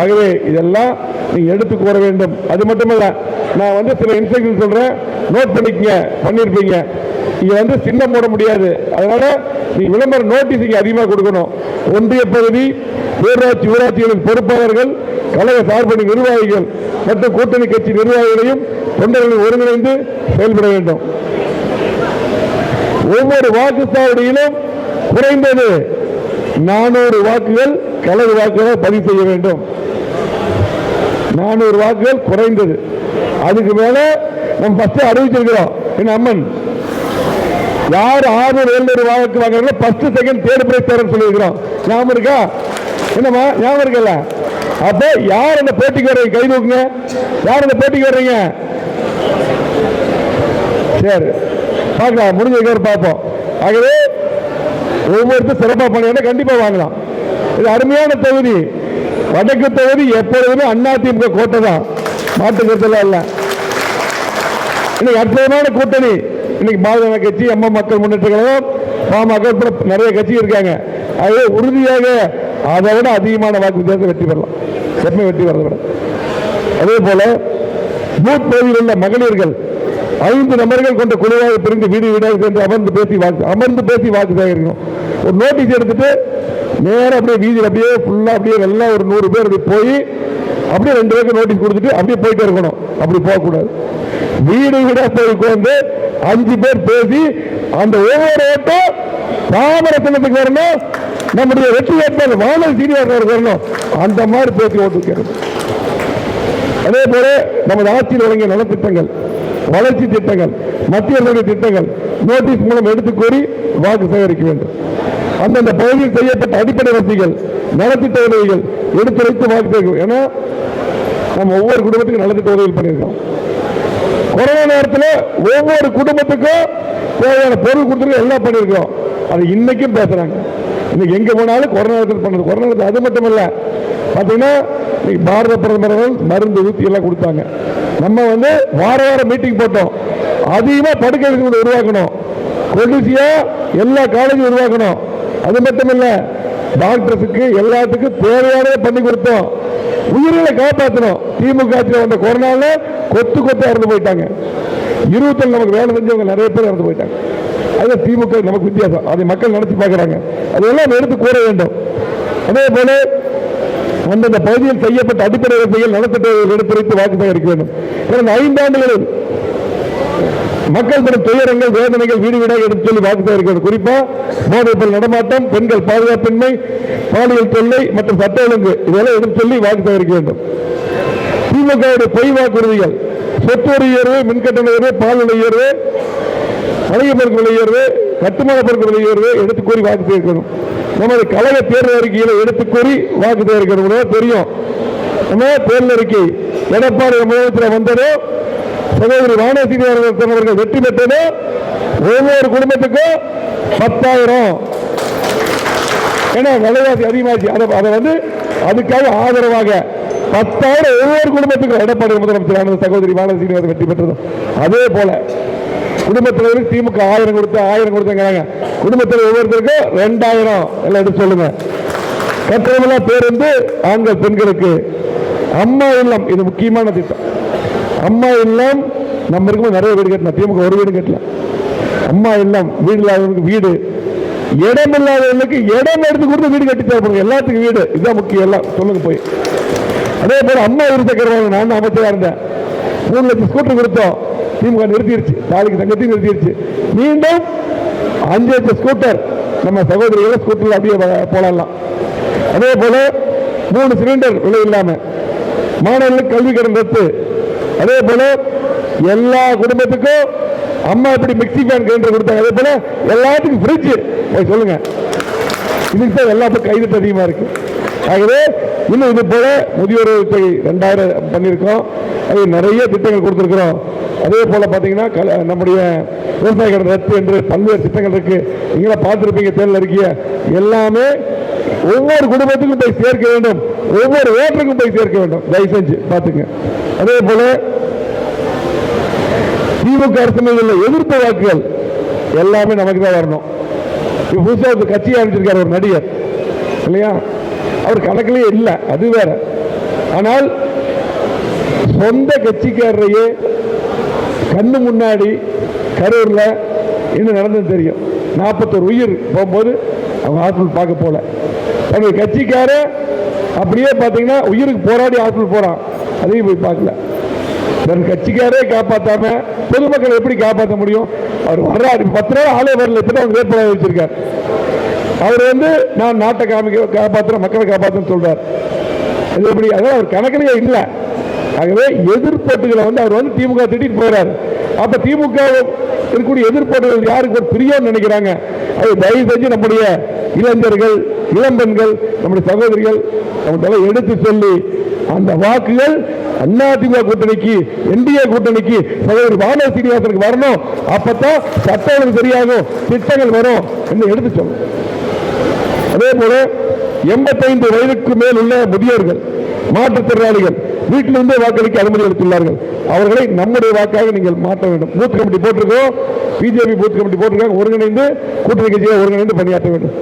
ஆகவே இதெல்லாம் நீங்க எடுத்து கூற வேண்டும். அது மட்டுமல்ல, நான் வந்து சில இன்ஸ்ட்ரக்ஷன் சொல்றேன், நோட் பண்ணிக்கங்க. பண்ணியிருப்பீங்க, இங்க வந்து சின்னம் போட முடியாது. அதனால நீ விளம்பர நோட்டீஸ் இங்க அதிகமாக கொடுக்கணும். ஒன்றிய பகுதி, பேரூராட்சி, ஊராட்சிகளின் பொறுப்பாளர்கள், கழக சார்பணி நிர்வாகிகள் மற்றும் கூட்டணி கட்சி நிர்வாகிகளையும் தொண்டர்களை ஒருங்கிணைந்து செயல்பட வேண்டும். ஒவ்வொரு வாக்குச்சாவடியிலும் குறைந்தது 400 வாக்குகள் கழக வாக்குகள் பதிவு செய்ய வேண்டும். 400 வாக்குகள் குறைந்தது. அதுக்கு மேல நம்ம ஃபர்ஸ்ட் அறிவிச்சிருக்கிறோம். என் அம்மன் யார் 600 வாக்கு வாங்குறாங்களோ ஃபர்ஸ்ட் செகண்ட் தேர்ட் பிரைஸ் தரேன்னு சொல்லியிருக்கிறோம். ஞாபகம் இருக்கா? என்னம்மா ஞாபகம் இருக்கல? அப்போ யார் அந்த போட்டிக்கு வர்றீங்க? கை தூக்குங்க. யார் அந்த போட்டிக்கு வர்றீங்க? சரி பார்க்கலாம், முடிஞ்ச பார்ப்போம். ஆகவே ஒவ்வொருத்தரும் சிறப்பாக பண்ண கண்டிப்பா வாங்கலாம். இது அருமையான தொகுதி. வடக்கு தொகுதி எப்பொழுதுமே அதிமுக கோட்டை தான், மாற்றுக்கிறதுல இல்ல. இன்னைக்கு அற்புதமான கூட்டணி. இன்னைக்கு பாரதிய கட்சி, அம்மா மக்கள் முன்னேற்ற கழகம், பாமக நிறைய கட்சி இருக்காங்க. ஆகவே உறுதியாக அதை விட அதிகமான வாக்கு வித்தியாசம் வெற்றி பெறலாம். எப்பவுமே வெற்றி வரதை விட. அதே போல பூத் பகுதியில் உள்ள மகளிர்கள் 5 நபர்கள் கொண்ட குழுவாக பிரிந்து வீடு வீடாக சென்று அமர்ந்து பேசி வாக்கு சேகரிக்கணும். ஒரு நோட்டீஸ் எடுத்துட்டு நேரம் அப்படியே வீதியில் அப்படியே ஃபுல்லா அப்படியே எல்லாம் ஒரு 100 பேர் போய் அப்படியே 2 பேருக்கு நோட்டீஸ் கொடுத்துட்டு அப்படியே போயிட்டே இருக்கணும். அப்படி போகக்கூடாது. வீடு வீடா போய் உட்கார்ந்து 5 பேர் பேசி அந்த ஒவ்வொரு ஓட்டும் தாமர சின்னத்துக்கு வரணும், நம்முடைய வெற்றி வேட்பாளர் வானல் சீனிவாசன் வரணும். அந்த மாதிரி பேசி ஓட்டு வைக்கிறது. அதே போல நமது ஆட்சியில் வழங்கிய நலத்திட்டங்கள், வளர்ச்சி திட்டங்கள், மத்திய அரசுடைய திட்டங்கள் நோட்டீஸ் மூலம் எடுத்து கோரி வாக்கு சேகரிக்க வேண்டும். அந்தந்த பகுதியில் செய்யப்பட்ட அடிப்படை வசதிகள், நலத்திட்ட உதவிகள் எடுத்துரைத்து வாக்கு சேகரிக்கும். ஏன்னா நம்ம ஒவ்வொரு குடும்பத்துக்கும் நலத்திட்ட உதவிகள் பண்ணியிருக்கோம். கொரோனா நேரத்தில் ஒவ்வொரு குடும்பத்துக்கும் தேவையான பொருள் கொடுத்துருக்க எல்லாம் பண்ணியிருக்கோம். அது இன்னைக்கும் பேசுறாங்க. இன்னைக்கு எங்க போனாலும் கொரோனா நேரத்தில் பண்ணது. கொரோனா நேரத்தில் அது மட்டும் இல்ல, பார்த்தீங்கன்னா பாரத பிரதமர்கள் மருந்து ஊத்தி எல்லாம் கொடுத்தாங்க. நம்ம வார வாரம் மீட்டிங் போட்டோம். அதிகமா படுக்கைகளுக்கு உருவாக்கணும், கொலிசியா எல்லா காலேஜும் உருவாக்கணும். அது மட்டும் இல்ல, டாக்டர்ஸுக்கு எல்லாத்துக்கும் தேவையானதை பண்ணி கொடுத்தோம். உயிர்களை காப்பாற்றணும். திமுக ஆட்சியில் வந்த கொரோனால கொத்து இறந்து போயிட்டாங்க. 27 நமக்கு வேலை செஞ்சவங்க நிறைய பேர் இறந்து போயிட்டாங்க. அது திமுக நமக்கு வித்தியாசம். அதை மக்கள் நினைச்சு பார்க்கிறாங்க. அதெல்லாம் எடுத்து கூற வேண்டும். அதே போல அந்தந்த பகுதியில் செய்யப்பட்ட அடிப்படை வசதிகள் நலத்திட்ட எடுத்துரைத்து வாக்கு சேகரிக்க வேண்டும். கடந்த 5 ஆண்டுகளில் மக்கள் பெறும் துயரங்கள், வேதனைகள் வீடு வீடாக எடுத்து சொல்லி வாக்கு சேகரிக்க வேண்டும். குறிப்பா போதைப்பொருள் நடமாட்டம், பெண்கள் பாதுகாப்பின்மை, பாலியல் தொல்லை மற்றும் சட்ட ஒழுங்கு இதெல்லாம் எடுத்து சொல்லி வாக்கு சேகரிக்க வேண்டும். திமுக பொய் வாக்குறுதிகள், சொத்து வரி உயர்வு, மின்கட்டண உயர்வு, பால் விலை உயர்வு, மளிகை பொருட்கள் விலை உயர்வு, கட்டுமான பொருட்கள் விலை உயர்வு எடுத்து கூறி வாக்கு சேகரிக்கணும். நமது கழக தேர்தல் அறிக்கையில எடுத்து கூறி வாக்கு சேகரிக்கணும். தெரியும் நம்ம தேர்தல் அறிக்கை எடப்பாடி முதலமைச்சர் வந்ததோ, சகோதரி வானதி சீனிவாசன் அவர்கள் வெற்றி பெற்றதோ, ஒவ்வொரு குடும்பத்துக்கும் 10,000. ஏன்னா விலைவாசி அதிகமாச்சு. அதை அதுக்காக ஆதரவாக 10,000 ஒவ்வொரு குடும்பத்துக்கும் எடப்பாடி முதலமைச்சர் சகோதரி வானதி சீனிவாசன் வெற்றி பெற்றதும். அதே போல குடும்பத்தினருக்கு திமுக 1000 கொடுத்தாங்க. குடும்பத்தில் ஒவ்வொருத்தருக்கும் 2000 எல்லாம் எடுத்து சொல்லுங்க. கட்டணமெல்லாம் பேருந்து ஆண்கள் பெண்களுக்கு. அம்மா இல்லம், இது முக்கியமான திட்டம். அம்மா இல்லம் நம்ம இருக்கும் நிறைய வீடு கட்டலாம். திமுக ஒரு வீடு கட்டல. அம்மா இல்லம், வீடு இல்லாதவங்களுக்கு வீடு, இடம் இல்லாதவங்களுக்கு இடம் எடுத்து கொடுத்து வீடு கட்டி தரப்படுங்க. எல்லாத்துக்கும் வீடு, இதுதான் முக்கியம். எல்லாம் சொல்லுங்க போய். அதே போல அம்மா இருசக்கர வாகனம், நான் அமைச்சராக இருந்தேன், 3 லட்சம் ஸ்கூட்டர் கொடுத்தோம். திமுக நிறுத்திடுச்சு, தாலிக்கு தங்கத்தையும் நிறுத்திடுச்சு. மீண்டும் 5 லட்சம் ஸ்கூட்டர் நம்ம சகோதரிகளை ஸ்கூட்டர்ல அப்படியே போடலாம். அதே போல 3 சிலிண்டர் விலை இல்லாம மாணவர்களுக்கு கல்வி கடன் ரத்து. அதே போல எல்லா குடும்பத்துக்கும் அம்மா எப்படி மிக்சி ஃபேன் கிரைண்டர் கொடுத்தாங்க. அதே போல எல்லாத்துக்கும் ஃப்ரிட்ஜ் சொல்லுங்க. இதுக்கு தான் எல்லா பக்கம் கைது அதிகமா இருக்கு. ஆகவே இன்னும் இது போல முதியோர் தொகை 2000 பண்ணியிருக்கோம். அது நிறைய திட்டங்கள் கொடுத்திருக்கிறோம். அதே போல பாத்தீங்கன்னா நம்முடைய விவசாய கடன் ரத்து என்று பல்வேறு திட்டங்கள் இருக்கு. நீங்களா பார்த்திருப்பீங்க தேர்தல் அறிக்கைய. எல்லாமே ஒவ்வொரு குடும்பத்துக்கும் போய் சேர்க்க வேண்டும், ஒவ்வொரு ஓட்டருக்கும் போய் சேர்க்க வேண்டும். தயவு செஞ்சு பாத்துங்க. அதே போல திமுக அரசு மீது உள்ள எதிர்ப்பு வாக்குகள் எல்லாமே நமக்கு தான் வரணும். புதுசா ஒரு கட்சி ஆரம்பிச்சிருக்காரு ஒரு நடிகர் இல்லையா, அவர் கணக்கிலேயே இல்லை, அது வேற. ஆனால் சொந்த கட்சிக்காரரையே கண்ணு முன்னாடி கரூர்ல என்ன நடந்தது தெரியும். 41 உயிர் போகும்போது அவங்க ஹாஸ்பிட்டல் பார்க்க போல. தன்னுடைய கட்சிக்கார அப்படியே பார்த்தீங்கன்னா உயிருக்கு போராடி ஹாஸ்பிட்டல் போறான், அதையும் போய் பார்க்கல. தன் கட்சிக்காரே காப்பாற்றாம பொதுமக்கள் எப்படி காப்பாற்ற முடியும்? அவர் வர்றாரு, 10 நாள் ஆளே வரல. இப்பதான் அவங்க வேட்பாளர் வச்சிருக்கார். அவர் நான் நாட்டை காப்பாற்றுற மக்களை காப்பாற்றுன்னு சொல்றார். இது எப்படி? அதாவது அவர் கணக்கிலேயே இல்லை. ஆகவே எதிர்ப்பட்டுகளை அவர் திமுக திட்டிட்டு போறாரு. அப்ப திமுக இருக்கக்கூடிய எதிர்ப்பாளர்கள் யாருக்கு ஒரு பிரியம் நினைக்கிறாங்க. அது தயவு செஞ்சு நம்முடைய இளைஞர்கள், இளம்பெண்கள், நம்முடைய சகோதரிகள் நம்ம எடுத்து சொல்லி அந்த வாக்குகள் அதிமுக கூட்டணிக்கு, என்டிஏ கூட்டணிக்கு சகோதரி வானதி சீனிவாசனுக்கு வரணும். அப்பதான் சட்டம் சரியாகும், திட்டங்கள் வரும் என்று எடுத்து சொல்லணும். அதே போல 85 வயதுக்கு மேல் உள்ள முதியோர்கள், மாற்றுத்திறனாளிகள் வீட்டிலிருந்தே வாக்களிக்க அனுமதி அளித்துள்ளார்கள். அவர்களை நம்முடைய வாக்காக நீங்கள் மாற்ற வேண்டும். பூத் கமிட்டி போட்டிருக்கோம், பிஜேபி பூத் கமிட்டி போட்டிருக்காங்க. ஒருங்கிணைந்து கூட்டணி கட்சியை ஒருங்கிணைந்து பணியாற்ற வேண்டும்.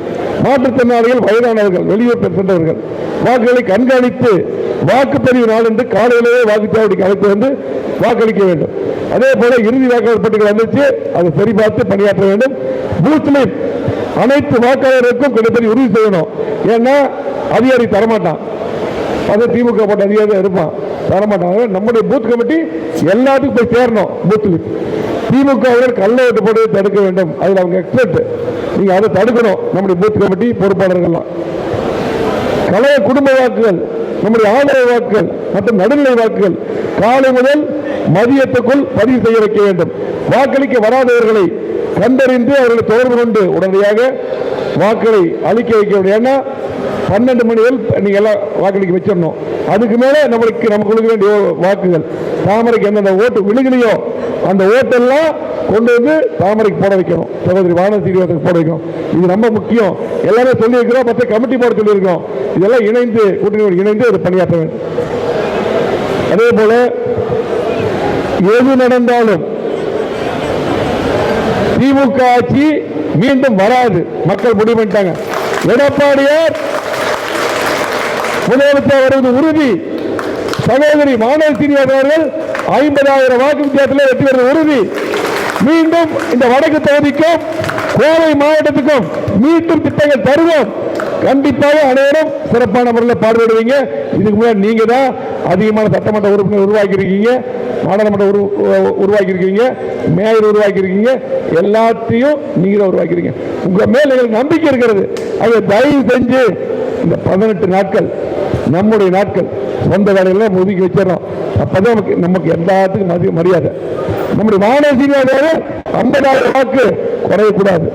மாற்றுத்திறனாளிகள், வயதானவர்கள், வெளியூர் சென்றவர்கள் வாக்குகளை கண்காணித்து வாக்குப்பதிவு நாள் என்று காலையிலேயே வாக்குச்சாவடிக்கு அழைத்து வந்து வாக்களிக்க வேண்டும். அதே போல இறுதி வாக்காளர் பட்டியல் வந்துச்சு, அதை சரிபார்த்து பணியாற்ற வேண்டும். பூத்லில் அனைத்து வாக்காளருக்கும் கிடைப்பதை உறுதி செய்யணும். ஏன்னா அதிகாரி தரமாட்டான், அது திமுக போட்ட அதிகாரி தான் இருப்பான், தரமாட்டாங்க. நம்முடைய பூத் கமிட்டி எல்லாத்துக்கும் போய் சேரணும். பூத்தில் திமுக கள்ள ஓட்டு போடுவதை தடுக்க வேண்டும். அதில் அவங்க எக்ஸ்பர்ட், நீங்க அதை தடுக்கணும். நம்முடைய பூத் கமிட்டி பொறுப்பாளர்கள்லாம் கலைய குடும்ப வாக்குகள், நம்முடைய ஆதரவு வாக்குகள் மற்றும் நடுநிலை வாக்குகள் காலை முதல் மதியத்துக்குள் பதிவு செய்ய வைக்க வேண்டும். வாக்களிக்க வராதவர்களை கண்டறிந்து அவர்களை தொடர்பு கொண்டு உடனடியாக வாக்களை அளிக்க வைக்க வேண்டும். ஏன்னா 12 மணி வரை நீங்க எல்லாம் வாக்களிக்க வச்சிடணும். அதுக்கு மேல நமக்கு கொடுக்க வேண்டிய வாக்குகள் தாமரைக்கு எந்தெந்த ஓட்டு விழுகலையோ அந்த ஓட்டெல்லாம் கொண்டு வந்து தாமரைக்கு போட வைக்கணும், சகோதரி வானதி சீனிவாசனுக்கு போட வைக்கணும். இது ரொம்ப முக்கியம். எல்லாமே சொல்லியிருக்கிறோம், மற்ற கமிட்டி போட சொல்லியிருக்கோம். இதெல்லாம் இணைந்து கூட்டணியோடு இணைந்து அதை பணியாற்ற வேண்டும். அதே போல எது நடந்தாலும் திமுக ஆட்சி மீண்டும் வராது, மக்கள் முடிவு பண்ணிட்டாங்க. எடப்பாடியார் முதலமைச்சர் வருவது உறுதி. சகோதரி வானதி சீனிவாசன் அவர்கள் 50,000 வாக்கு வித்தியாசத்தில் வெற்றி பெறுவது உறுதி. மீண்டும் இந்த வடக்கு தொகுதிக்கும் கோவை மாவட்டத்துக்கும் மீண்டும் திட்டங்கள் தருவோம். கண்டிப்பாக அனைவரும் சிறப்பான முறையில் பாடுபடுவீங்க. இதுக்கு முன்னாடி நீங்க தான் அதிகமான சட்டமன்ற உறுப்பினர் உருவாக்கியிருக்கீங்க, நாடாளுமன்ற உருவாக்கியிருக்கீங்க, மேயர் உருவாக்கியிருக்கீங்க, எல்லாத்தையும் நீங்க தான் உருவாக்கிறீங்க. உங்க மேல் எங்களுக்கு நம்பிக்கை இருக்கிறது. அதை தயவு செஞ்சு இந்த 18 நாட்கள் நம்முடைய நாட்கள் சொந்த வேலையெல்லாம் ஒதுக்கி வச்சிடறோம். அப்பதான் நமக்கு எல்லாத்துக்கும் மரியாதை. நம்முடைய வானதி சீனிவாசன் 50,000 வாக்கு குறையக்கூடாது.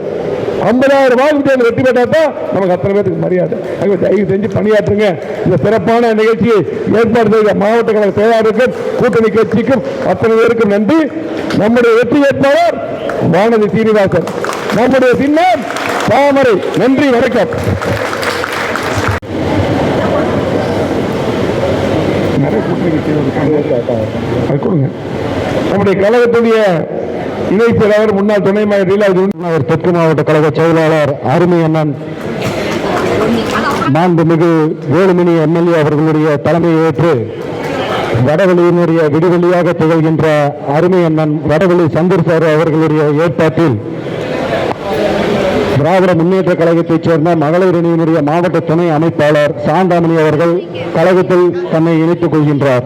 50,000 வாக்கு வெற்றி பெற்றாதான் நமக்கு அத்தனை பேருக்கு மரியாதை. தயவு செஞ்சு பணியாற்றுங்க. இந்த சிறப்பான நிகழ்ச்சியை ஏற்பாடு செய்த மாவட்ட கழக செயலாளருக்கும் கூட்டணி கட்சிக்கும் அத்தனை பேருக்கும் நன்றி. நம்முடைய வெற்றி வேட்பாளர் வானதி சீனிவாசன், நம்முடைய சின்னம் தாமரை. நன்றி, வணக்கம். நம்முடைய கழகத்துடைய இணை செயலாளர், முன்னாள் துணை மேயர், தெற்கு மாவட்ட கழக செயலாளர் அருமை அண்ணன் மாண்புமிகு வேலுமணி எம்எல்ஏ அவர்களுடைய தலைமையை ஏற்று வடவெளியினுடைய விடுவெளியாக திகழ்கின்ற அருமை அண்ணன் வடவெளி சந்தர் சார் அவர்களுடைய ஏற்பாட்டில் திராவிட முன்னேற்ற கழகத்தைச் சேர்ந்த மகளிர் அணியினுடைய மாவட்ட துணை அமைப்பாளர் சாந்தாமணி அவர்கள் கழகத்தில் தன்னை இணைத்துக் கொள்கின்றார்.